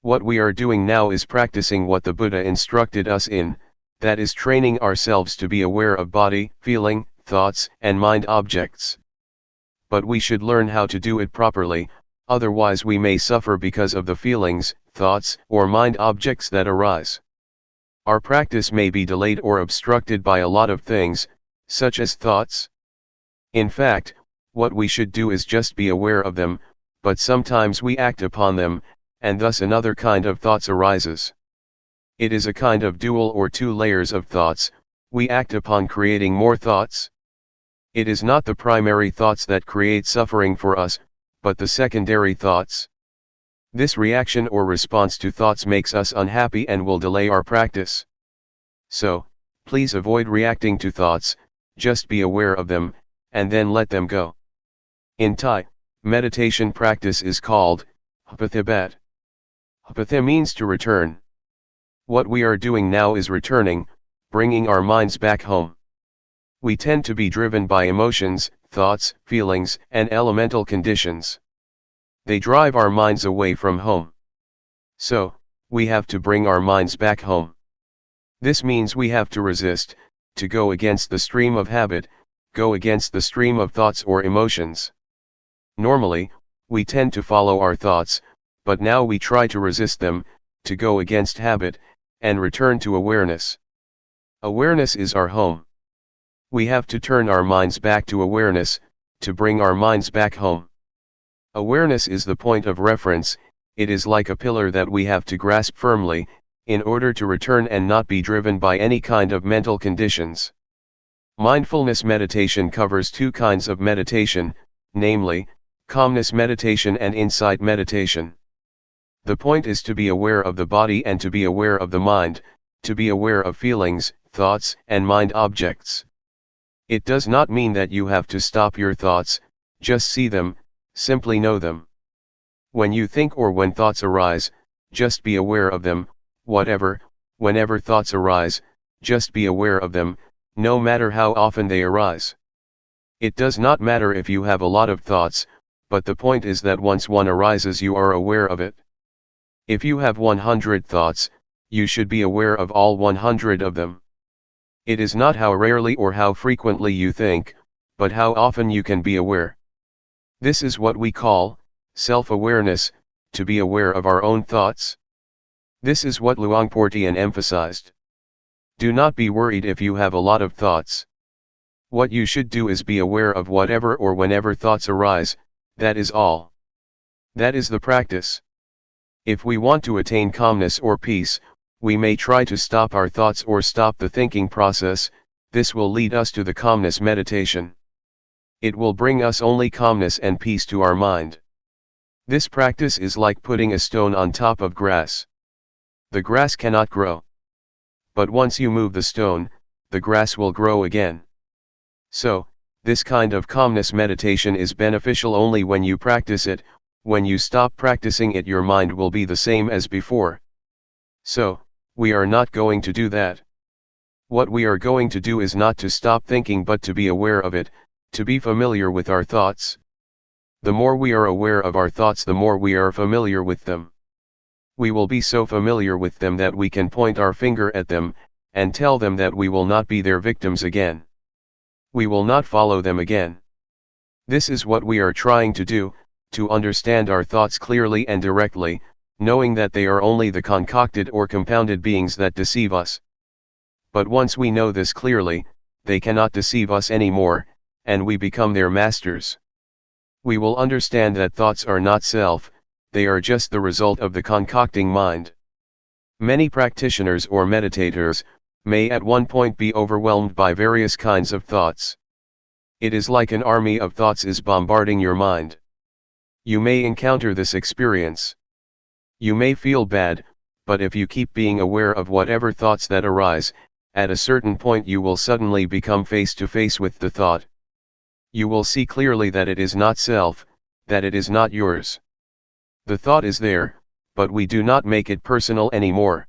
What we are doing now is practicing what the Buddha instructed us in, that is training ourselves to be aware of body, feeling, thoughts, and mind objects. But we should learn how to do it properly, otherwise we may suffer because of the feelings, thoughts, or mind objects that arise. Our practice may be delayed or obstructed by a lot of things, such as thoughts. In fact, what we should do is just be aware of them, but sometimes we act upon them, and thus another kind of thoughts arises. It is a kind of dual or two layers of thoughts, we act upon creating more thoughts. It is not the primary thoughts that create suffering for us, but the secondary thoughts. This reaction or response to thoughts makes us unhappy and will delay our practice. So, please avoid reacting to thoughts, just be aware of them, and then let them go. In Thai, meditation practice is called Hapathabat. Hapatha means to return. What we are doing now is returning, bringing our minds back home. We tend to be driven by emotions, thoughts, feelings, and elemental conditions. They drive our minds away from home. So, we have to bring our minds back home. This means we have to resist, to go against the stream of habit, go against the stream of thoughts or emotions. Normally, we tend to follow our thoughts, but now we try to resist them, to go against habit, and return to awareness. Awareness is our home. We have to turn our minds back to awareness, to bring our minds back home. Awareness is the point of reference, it is like a pillar that we have to grasp firmly, in order to return and not be driven by any kind of mental conditions. Mindfulness meditation covers two kinds of meditation, namely, calmness meditation and insight meditation. The point is to be aware of the body and to be aware of the mind, to be aware of feelings, thoughts, and mind objects. It does not mean that you have to stop your thoughts, just see them, simply know them. When you think or when thoughts arise, just be aware of them, whenever thoughts arise, just be aware of them, no matter how often they arise. It does not matter if you have a lot of thoughts, but the point is that once one arises you are aware of it. If you have 100 thoughts, you should be aware of all 100 of them. It is not how rarely or how frequently you think, but how often you can be aware. This is what we call self-awareness, to be aware of our own thoughts. This is what Luangpor Teean emphasized. Do not be worried if you have a lot of thoughts. What you should do is be aware of whatever or whenever thoughts arise, that is all. That is the practice. If we want to attain calmness or peace, we may try to stop our thoughts or stop the thinking process, this will lead us to the calmness meditation. It will bring us only calmness and peace to our mind. This practice is like putting a stone on top of grass. The grass cannot grow. But once you move the stone, the grass will grow again. So, this kind of calmness meditation is beneficial only when you practice it. When you stop practicing it, your mind will be the same as before. So, we are not going to do that. What we are going to do is not to stop thinking but to be aware of it, to be familiar with our thoughts. The more we are aware of our thoughts, the more we are familiar with them. We will be so familiar with them that we can point our finger at them, and tell them that we will not be their victims again. We will not follow them again. This is what we are trying to do, to understand our thoughts clearly and directly, knowing that they are only the concocted or compounded beings that deceive us. But once we know this clearly, they cannot deceive us anymore, and we become their masters. We will understand that thoughts are not self, they are just the result of the concocting mind. Many practitioners or meditators may at one point be overwhelmed by various kinds of thoughts. It is like an army of thoughts is bombarding your mind. You may encounter this experience. You may feel bad, but if you keep being aware of whatever thoughts that arise, at a certain point you will suddenly become face to face with the thought. You will see clearly that it is not self, that it is not yours. The thought is there, but we do not make it personal anymore.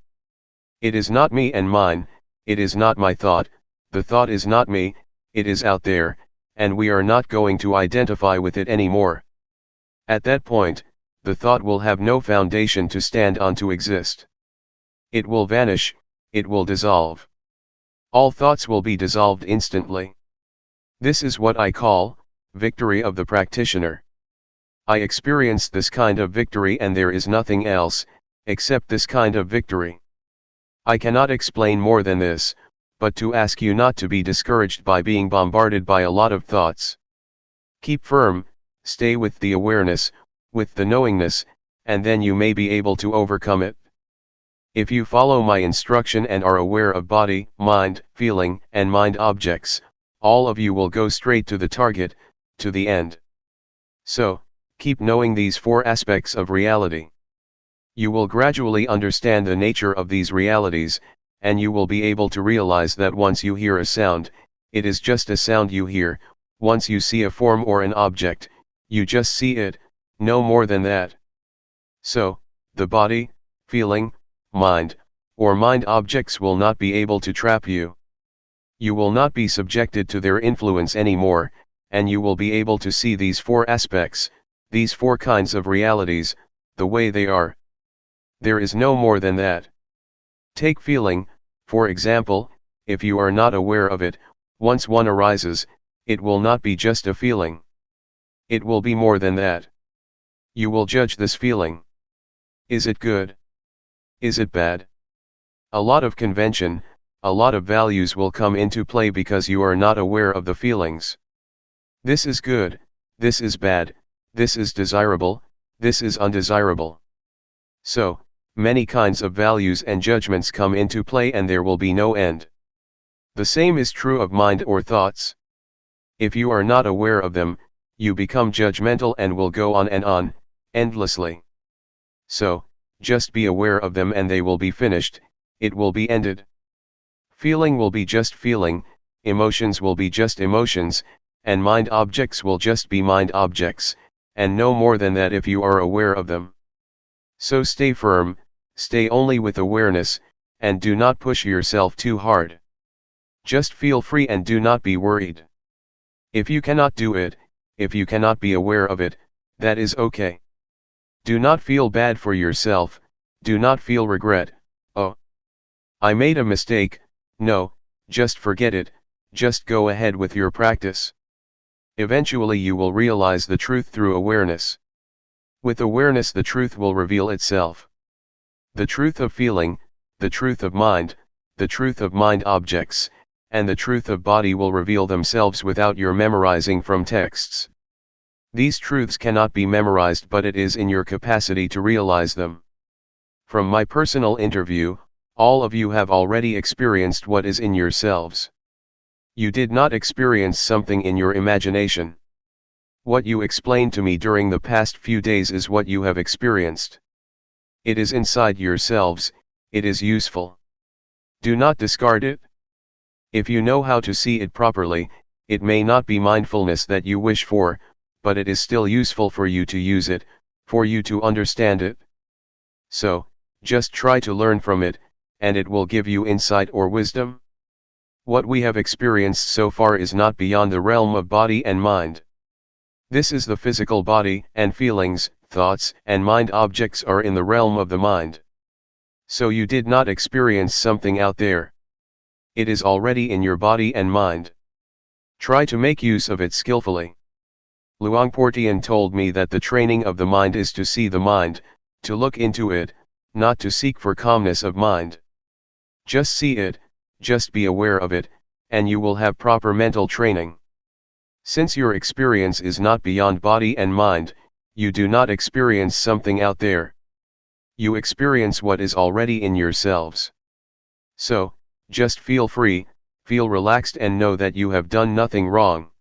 It is not me and mine, it is not my thought, the thought is not me, it is out there, and we are not going to identify with it anymore. At that point, the thought will have no foundation to stand on to exist. It will vanish, it will dissolve. All thoughts will be dissolved instantly. This is what I call victory of the practitioner. I experienced this kind of victory, and there is nothing else except this kind of victory. I cannot explain more than this, but to ask you not to be discouraged by being bombarded by a lot of thoughts. Keep firm, stay with the awareness, with the knowingness, and then you may be able to overcome it. If you follow my instruction and are aware of body, mind, feeling, and mind objects, all of you will go straight to the target, to the end. So, keep knowing these four aspects of reality. You will gradually understand the nature of these realities, and you will be able to realize that once you hear a sound, it is just a sound you hear. Once you see a form or an object, you just see it, no more than that. So, the body, feeling, mind, or mind objects will not be able to trap you. You will not be subjected to their influence anymore, and you will be able to see these four aspects, these four kinds of realities, the way they are. There is no more than that. Take feeling, for example. If you are not aware of it, once one arises, it will not be just a feeling. It will be more than that. You will judge this feeling. Is it good? Is it bad? A lot of convention, a lot of values will come into play because you are not aware of the feelings. This is good, this is bad, this is desirable, this is undesirable. So, many kinds of values and judgments come into play and there will be no end. The same is true of mind or thoughts. If you are not aware of them, you become judgmental and will go on, endlessly. So, just be aware of them and they will be finished, it will be ended. Feeling will be just feeling, emotions will be just emotions, and mind objects will just be mind objects, and no more than that if you are aware of them. So stay firm, stay only with awareness, and do not push yourself too hard. Just feel free and do not be worried. If you cannot do it, if you cannot be aware of it, that is okay. Do not feel bad for yourself, do not feel regret, oh, I made a mistake. No, just forget it, just go ahead with your practice. Eventually you will realize the truth through awareness. With awareness the truth will reveal itself. The truth of feeling, the truth of mind, the truth of mind objects, and the truth of body will reveal themselves without your memorizing from texts. These truths cannot be memorized, but it is in your capacity to realize them. From my personal interview, all of you have already experienced what is in yourselves. You did not experience something in your imagination. What you explained to me during the past few days is what you have experienced. It is inside yourselves, it is useful. Do not discard it. If you know how to see it properly, it may not be mindfulness that you wish for, but it is still useful for you to use it, for you to understand it. So, just try to learn from it, and it will give you insight or wisdom. What we have experienced so far is not beyond the realm of body and mind. This is the physical body, and feelings, thoughts, and mind objects are in the realm of the mind. So you did not experience something out there. It is already in your body and mind. Try to make use of it skillfully. Luangpor Teean told me that the training of the mind is to see the mind, to look into it, not to seek for calmness of mind. Just see it, just be aware of it, and you will have proper mental training. Since your experience is not beyond body and mind, you do not experience something out there. You experience what is already in yourselves. So, just feel free, feel relaxed and know that you have done nothing wrong.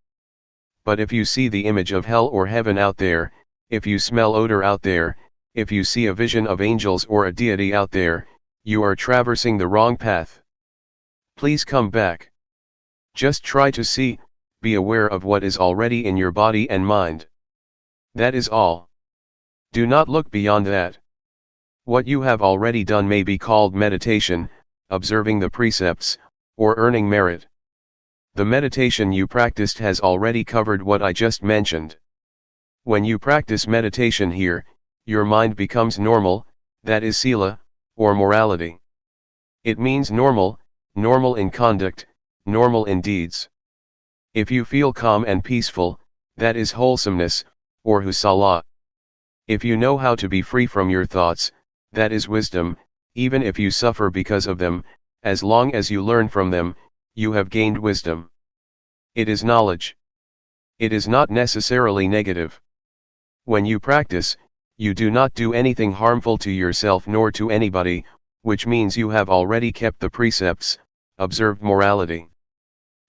But if you see the image of hell or heaven out there, if you smell odor out there, if you see a vision of angels or a deity out there, you are traversing the wrong path. Please come back. Just try to see, be aware of what is already in your body and mind. That is all. Do not look beyond that. What you have already done may be called meditation, observing the precepts, or earning merit. The meditation you practiced has already covered what I just mentioned. When you practice meditation here, your mind becomes normal, that is sila, or morality. It means normal, normal in conduct, normal in deeds. If you feel calm and peaceful, that is wholesomeness, or husala. If you know how to be free from your thoughts, that is wisdom. Even if you suffer because of them, as long as you learn from them, you have gained wisdom. It is knowledge. It is not necessarily negative. When you practice, you do not do anything harmful to yourself nor to anybody, which means you have already kept the precepts, observed morality.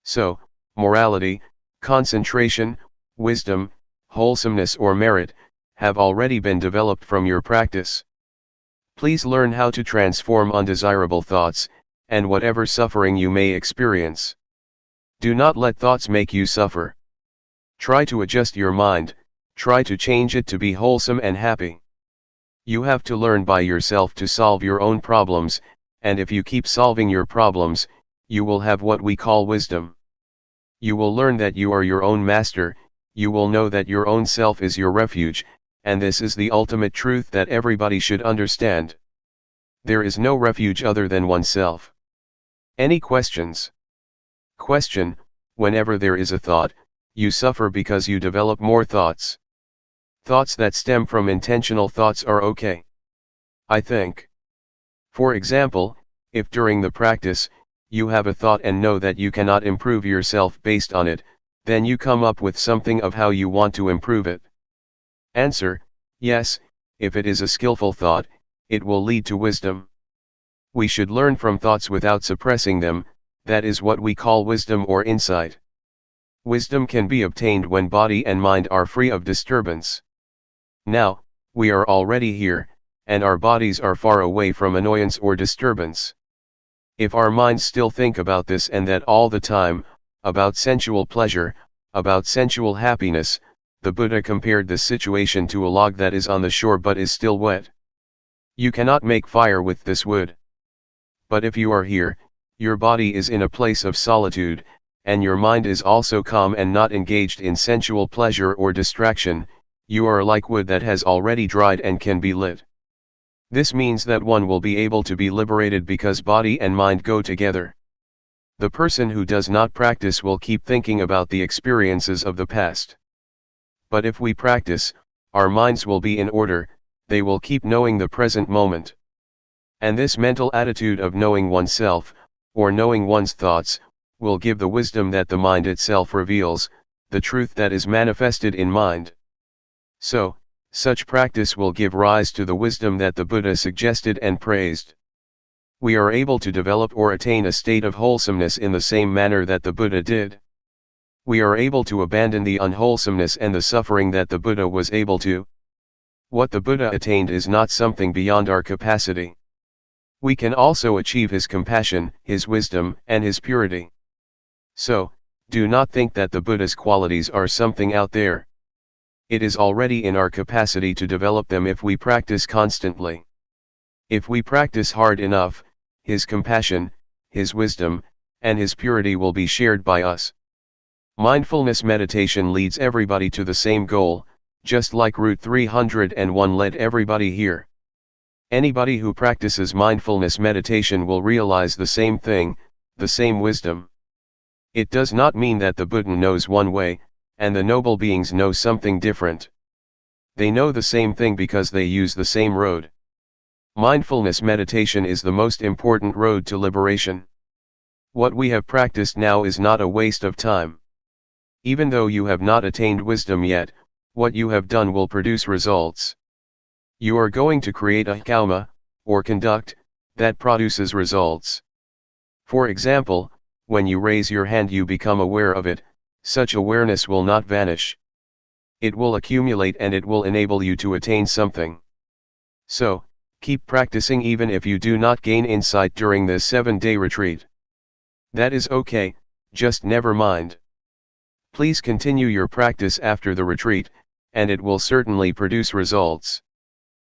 So, morality, concentration, wisdom, wholesomeness or merit, have already been developed from your practice. Please learn how to transform undesirable thoughts, and whatever suffering you may experience. Do not let thoughts make you suffer. Try to adjust your mind, try to change it to be wholesome and happy. You have to learn by yourself to solve your own problems, and if you keep solving your problems, you will have what we call wisdom. You will learn that you are your own master, you will know that your own self is your refuge, and this is the ultimate truth that everybody should understand. There is no refuge other than oneself. Any questions? Question: whenever there is a thought, you suffer because you develop more thoughts. Thoughts that stem from intentional thoughts are okay, I think. For example, if during the practice, you have a thought and know that you cannot improve yourself based on it, then you come up with something of how you want to improve it. Answer: yes, if it is a skillful thought, it will lead to wisdom. We should learn from thoughts without suppressing them, that is what we call wisdom or insight. Wisdom can be obtained when body and mind are free of disturbance. Now, we are already here, and our bodies are far away from annoyance or disturbance. If our minds still think about this and that all the time, about sensual pleasure, about sensual happiness, the Buddha compared this situation to a log that is on the shore but is still wet. You cannot make fire with this wood. But if you are here, your body is in a place of solitude, and your mind is also calm and not engaged in sensual pleasure or distraction, you are like wood that has already dried and can be lit. This means that one will be able to be liberated because body and mind go together. The person who does not practice will keep thinking about the experiences of the past. But if we practice, our minds will be in order, they will keep knowing the present moment. And this mental attitude of knowing oneself, or knowing one's thoughts, will give the wisdom that the mind itself reveals, the truth that is manifested in mind. So, such practice will give rise to the wisdom that the Buddha suggested and praised. We are able to develop or attain a state of wholesomeness in the same manner that the Buddha did. We are able to abandon the unwholesomeness and the suffering that the Buddha was able to. What the Buddha attained is not something beyond our capacity. We can also achieve his compassion, his wisdom, and his purity. So, do not think that the Buddha's qualities are something out there. It is already in our capacity to develop them if we practice constantly. If we practice hard enough, his compassion, his wisdom, and his purity will be shared by us. Mindfulness meditation leads everybody to the same goal, just like Route 301 led everybody here. Anybody who practices mindfulness meditation will realize the same thing, the same wisdom. It does not mean that the Buddha knows one way, and the noble beings know something different. They know the same thing because they use the same road. Mindfulness meditation is the most important road to liberation. What we have practiced now is not a waste of time. Even though you have not attained wisdom yet, what you have done will produce results. You are going to create a karma, or conduct, that produces results. For example, when you raise your hand you become aware of it, such awareness will not vanish. It will accumulate and it will enable you to attain something. So, keep practicing even if you do not gain insight during this 7-day retreat. That is okay, just never mind. Please continue your practice after the retreat, and it will certainly produce results.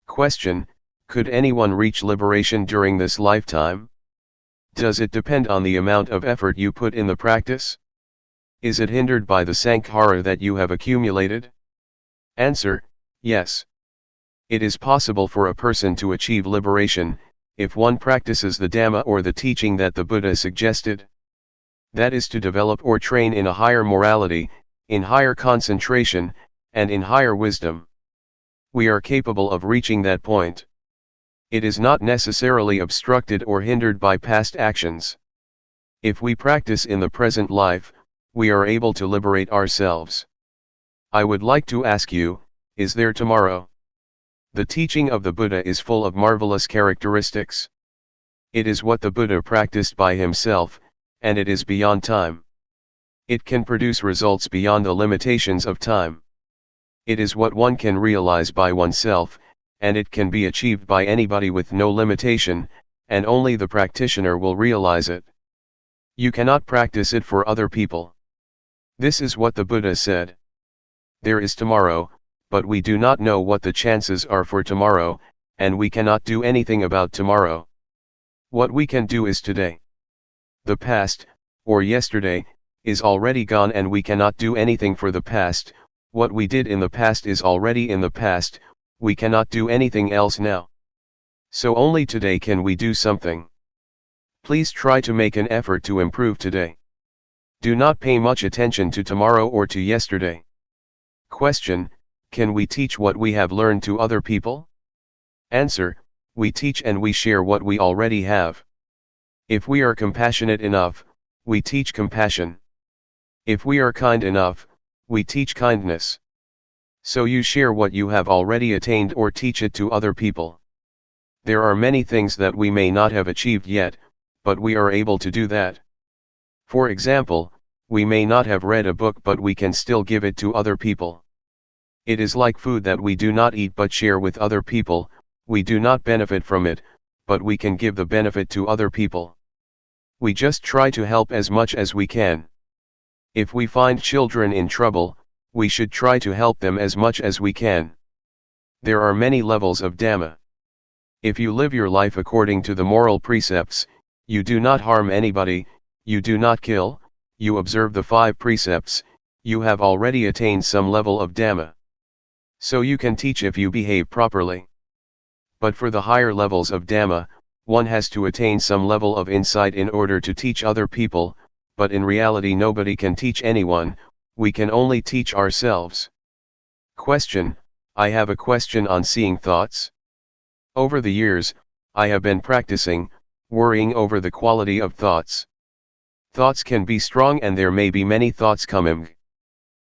Question: could anyone reach liberation during this lifetime? Does it depend on the amount of effort you put in the practice? Is it hindered by the sankhara that you have accumulated? Answer: yes. It is possible for a person to achieve liberation, if one practices the Dhamma or the teaching that the Buddha suggested. That is to develop or train in a higher morality, in higher concentration, and in higher wisdom. We are capable of reaching that point. It is not necessarily obstructed or hindered by past actions. If we practice in the present life, we are able to liberate ourselves. I would like to ask you, is there tomorrow? The teaching of the Buddha is full of marvelous characteristics. It is what the Buddha practiced by himself, and it is beyond time. It can produce results beyond the limitations of time. It is what one can realize by oneself, and it can be achieved by anybody with no limitation, and only the practitioner will realize it. You cannot practice it for other people. This is what the Buddha said. There is tomorrow, but we do not know what the chances are for tomorrow, and we cannot do anything about tomorrow. What we can do is today. The past, or yesterday, is already gone and we cannot do anything for the past. What we did in the past is already in the past, we cannot do anything else now. So only today can we do something. Please try to make an effort to improve today. Do not pay much attention to tomorrow or to yesterday. Question: can we teach what we have learned to other people? Answer: we teach and we share what we already have. If we are compassionate enough, we teach compassion. If we are kind enough, we teach kindness. So you share what you have already attained or teach it to other people. There are many things that we may not have achieved yet, but we are able to do that. For example, we may not have read a book but we can still give it to other people. It is like food that we do not eat but share with other people. We do not benefit from it, but we can give the benefit to other people. We just try to help as much as we can. If we find children in trouble, we should try to help them as much as we can. There are many levels of Dhamma. If you live your life according to the moral precepts, you do not harm anybody, you do not kill, you observe the 5 precepts, you have already attained some level of Dhamma. So you can teach if you behave properly. But for the higher levels of Dhamma, one has to attain some level of insight in order to teach other people, but in reality nobody can teach anyone, we can only teach ourselves. Question: I have a question on seeing thoughts. Over the years, I have been practicing, worrying over the quality of thoughts. Thoughts can be strong and there may be many thoughts coming.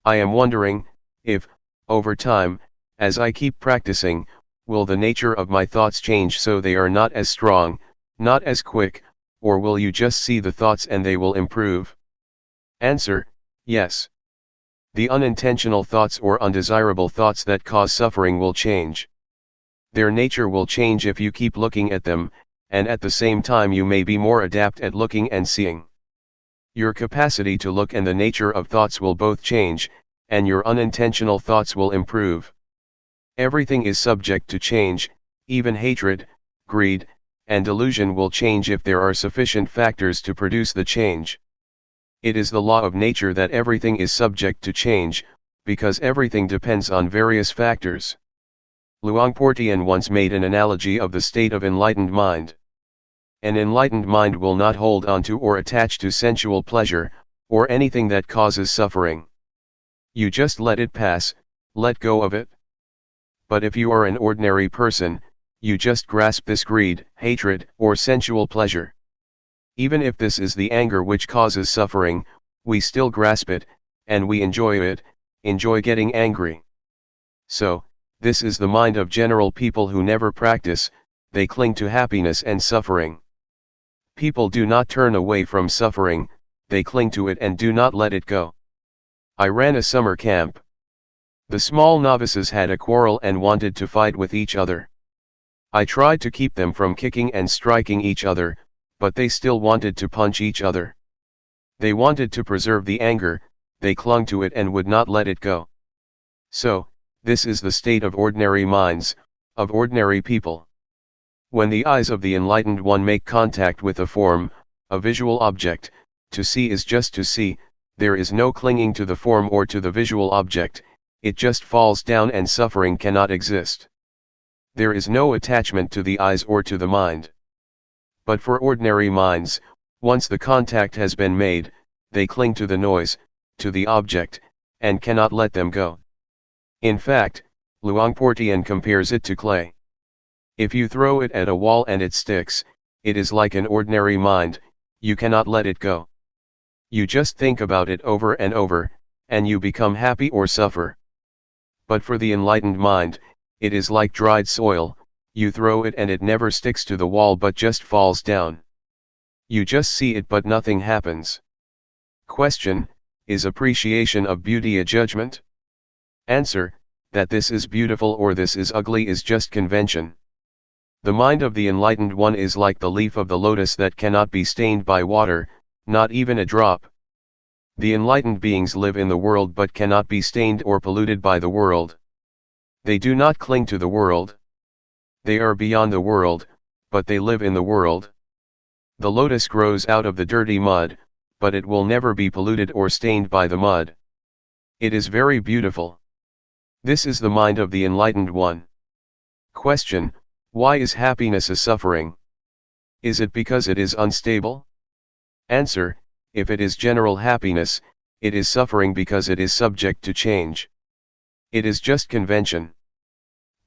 I am wondering, if, over time, as I keep practicing, will the nature of my thoughts change so they are not as strong, not as quick, or will you just see the thoughts and they will improve? Answer: yes. The unintentional thoughts or undesirable thoughts that cause suffering will change. Their nature will change if you keep looking at them, and at the same time you may be more adept at looking and seeing. Your capacity to look and the nature of thoughts will both change, and your unintentional thoughts will improve. Everything is subject to change, even hatred, greed, and delusion will change if there are sufficient factors to produce the change. It is the law of nature that everything is subject to change, because everything depends on various factors. Luangpor Teean once made an analogy of the state of enlightened mind. An enlightened mind will not hold on to or attach to sensual pleasure, or anything that causes suffering. You just let it pass, let go of it. But if you are an ordinary person, you just grasp this greed, hatred, or sensual pleasure. Even if this is the anger which causes suffering, we still grasp it, and we enjoy it, enjoy getting angry. So, this is the mind of general people who never practice, they cling to happiness and suffering. People do not turn away from suffering, they cling to it and do not let it go. I ran a summer camp. The small novices had a quarrel and wanted to fight with each other. I tried to keep them from kicking and striking each other, but they still wanted to punch each other. They wanted to preserve the anger, they clung to it and would not let it go. So, this is the state of ordinary minds, of ordinary people. When the eyes of the enlightened one make contact with a form, a visual object, to see is just to see, there is no clinging to the form or to the visual object, it just falls down and suffering cannot exist. There is no attachment to the eyes or to the mind. But for ordinary minds, once the contact has been made, they cling to the noise, to the object, and cannot let them go. In fact, Luangpor Teean compares it to clay. If you throw it at a wall and it sticks, it is like an ordinary mind, you cannot let it go. You just think about it over and over, and you become happy or suffer. But for the enlightened mind, it is like dried soil, you throw it and it never sticks to the wall but just falls down. You just see it but nothing happens. Question: is appreciation of beauty a judgment? Answer: that this is beautiful or this is ugly is just convention. The mind of the enlightened one is like the leaf of the lotus that cannot be stained by water, not even a drop. The enlightened beings live in the world but cannot be stained or polluted by the world. They do not cling to the world. They are beyond the world, but they live in the world. The lotus grows out of the dirty mud, but it will never be polluted or stained by the mud. It is very beautiful. This is the mind of the enlightened one. Question: why is happiness a suffering? Is it because it is unstable? Answer: if it is general happiness, it is suffering because it is subject to change. It is just convention.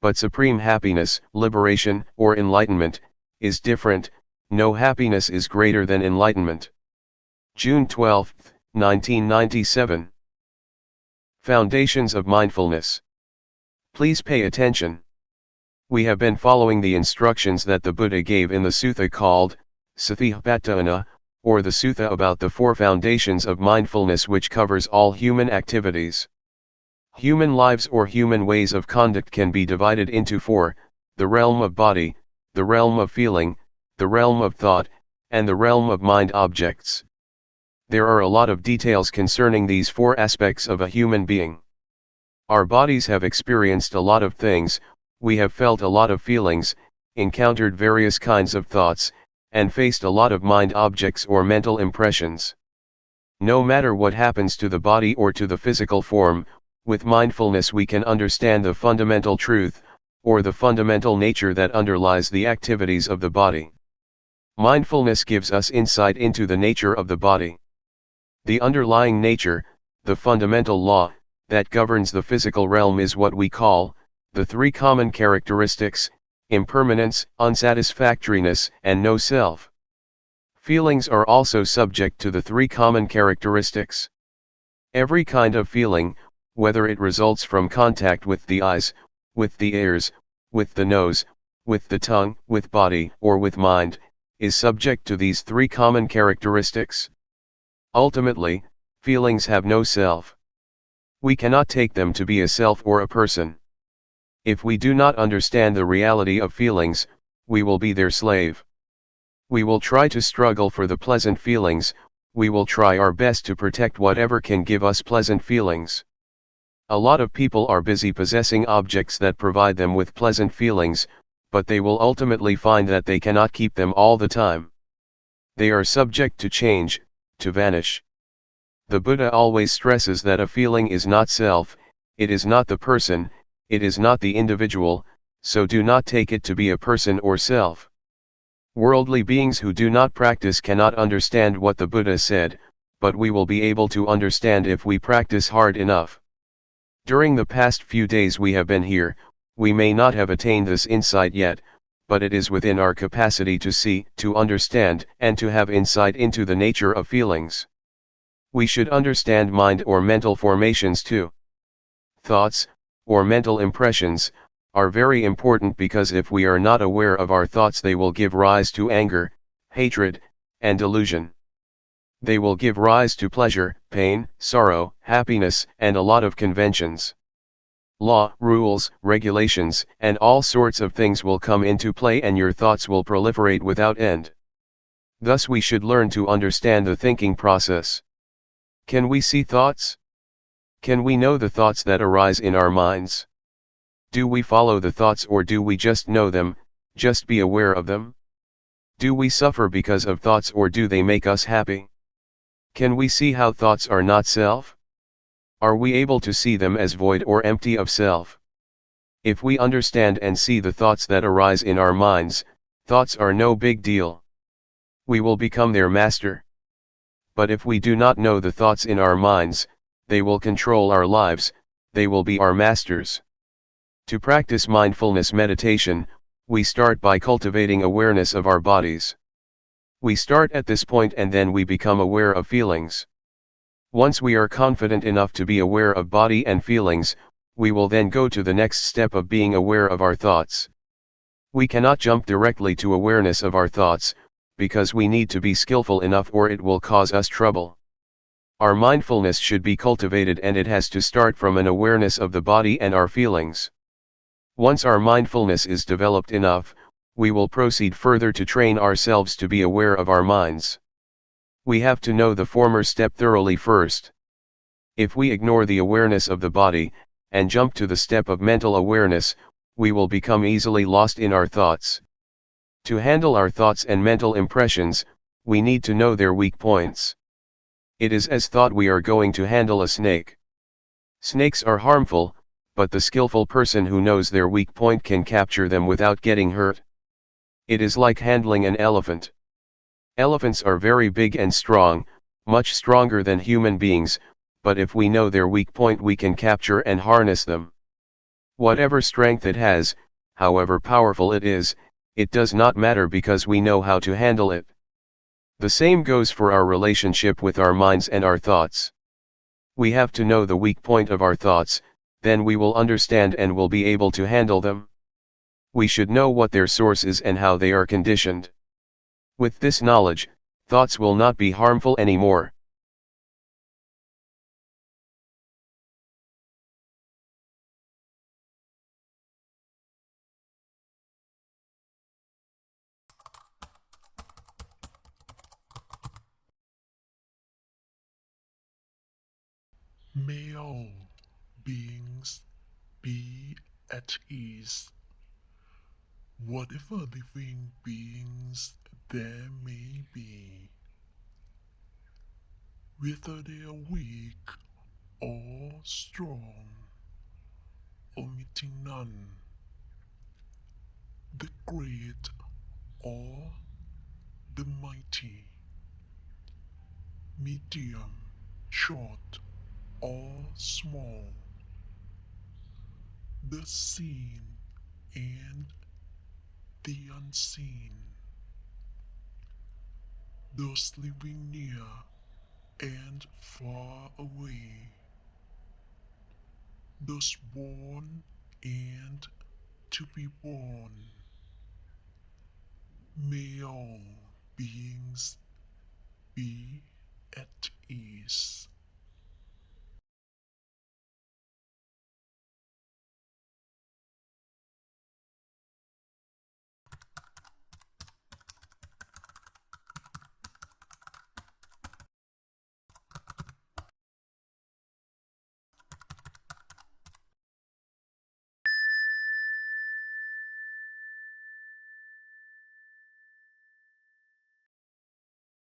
But supreme happiness, liberation, or enlightenment, is different. No happiness is greater than enlightenment. June 12, 1997. Foundations of Mindfulness. Please pay attention. We have been following the instructions that the Buddha gave in the sutta called Satipatthana, or the sutta about the 4 foundations of mindfulness, which covers all human activities. Human lives or human ways of conduct can be divided into 4, the realm of body, the realm of feeling, the realm of thought, and the realm of mind objects. There are a lot of details concerning these 4 aspects of a human being. Our bodies have experienced a lot of things, we have felt a lot of feelings, encountered various kinds of thoughts, and faced a lot of mind objects or mental impressions. No matter what happens to the body or to the physical form, with mindfulness we can understand the fundamental truth, or the fundamental nature that underlies the activities of the body. Mindfulness gives us insight into the nature of the body. The underlying nature, the fundamental law, that governs the physical realm is what we call, the 3 common characteristics: impermanence, unsatisfactoriness, and no self. Feelings are also subject to the 3 common characteristics. Every kind of feeling, whether it results from contact with the eyes, with the ears, with the nose, with the tongue, with body, or with mind, is subject to these 3 common characteristics. Ultimately, feelings have no self. We cannot take them to be a self or a person. If we do not understand the reality of feelings, we will be their slave. We will try to struggle for the pleasant feelings, we will try our best to protect whatever can give us pleasant feelings. A lot of people are busy possessing objects that provide them with pleasant feelings, but they will ultimately find that they cannot keep them all the time. They are subject to change, to vanish. The Buddha always stresses that a feeling is not self, it is not the person, it is not the individual, so do not take it to be a person or self. Worldly beings who do not practice cannot understand what the Buddha said, but we will be able to understand if we practice hard enough. During the past few days we have been here, we may not have attained this insight yet, but it is within our capacity to see, to understand, and to have insight into the nature of feelings. We should understand mind or mental formations too. Thoughts, or mental impressions, are very important because if we are not aware of our thoughts they will give rise to anger, hatred, and delusion. They will give rise to pleasure, pain, sorrow, happiness, and a lot of conventions. Law, rules, regulations, and all sorts of things will come into play and your thoughts will proliferate without end. Thus we should learn to understand the thinking process. Can we see thoughts? Can we know the thoughts that arise in our minds? Do we follow the thoughts or do we just know them, just be aware of them? Do we suffer because of thoughts or do they make us happy? Can we see how thoughts are not self? Are we able to see them as void or empty of self? If we understand and see the thoughts that arise in our minds, thoughts are no big deal. We will become their master. But if we do not know the thoughts in our minds, they will control our lives, they will be our masters. To practice mindfulness meditation, we start by cultivating awareness of our bodies. We start at this point and then we become aware of feelings. Once we are confident enough to be aware of body and feelings, We will then go to the next step of being aware of our thoughts. We cannot jump directly to awareness of our thoughts, because we need to be skillful enough or it will cause us trouble. Our mindfulness should be cultivated and it has to start from an awareness of the body and our feelings. Once our mindfulness is developed enough, we will proceed further to train ourselves to be aware of our minds. We have to know the former step thoroughly first. If we ignore the awareness of the body, and jump to the step of mental awareness, we will become easily lost in our thoughts. To handle our thoughts and mental impressions, we need to know their weak points. It is as thought we are going to handle a snake. Snakes are harmful, but the skillful person who knows their weak point can capture them without getting hurt. It is like handling an elephant. Elephants are very big and strong, much stronger than human beings, but if we know their weak point we can capture and harness them. Whatever strength it has, however powerful it is, it does not matter because we know how to handle it. The same goes for our relationship with our minds and our thoughts. We have to know the weak point of our thoughts, then we will understand and will be able to handle them. We should know what their source is and how they are conditioned. With this knowledge, thoughts will not be harmful anymore. May all beings be at ease, whatever living beings there may be, whether they are weak or strong, omitting none, the great or the mighty, medium, short or small, the seen and the unseen, those living near and far away, those born and to be born. May all beings be at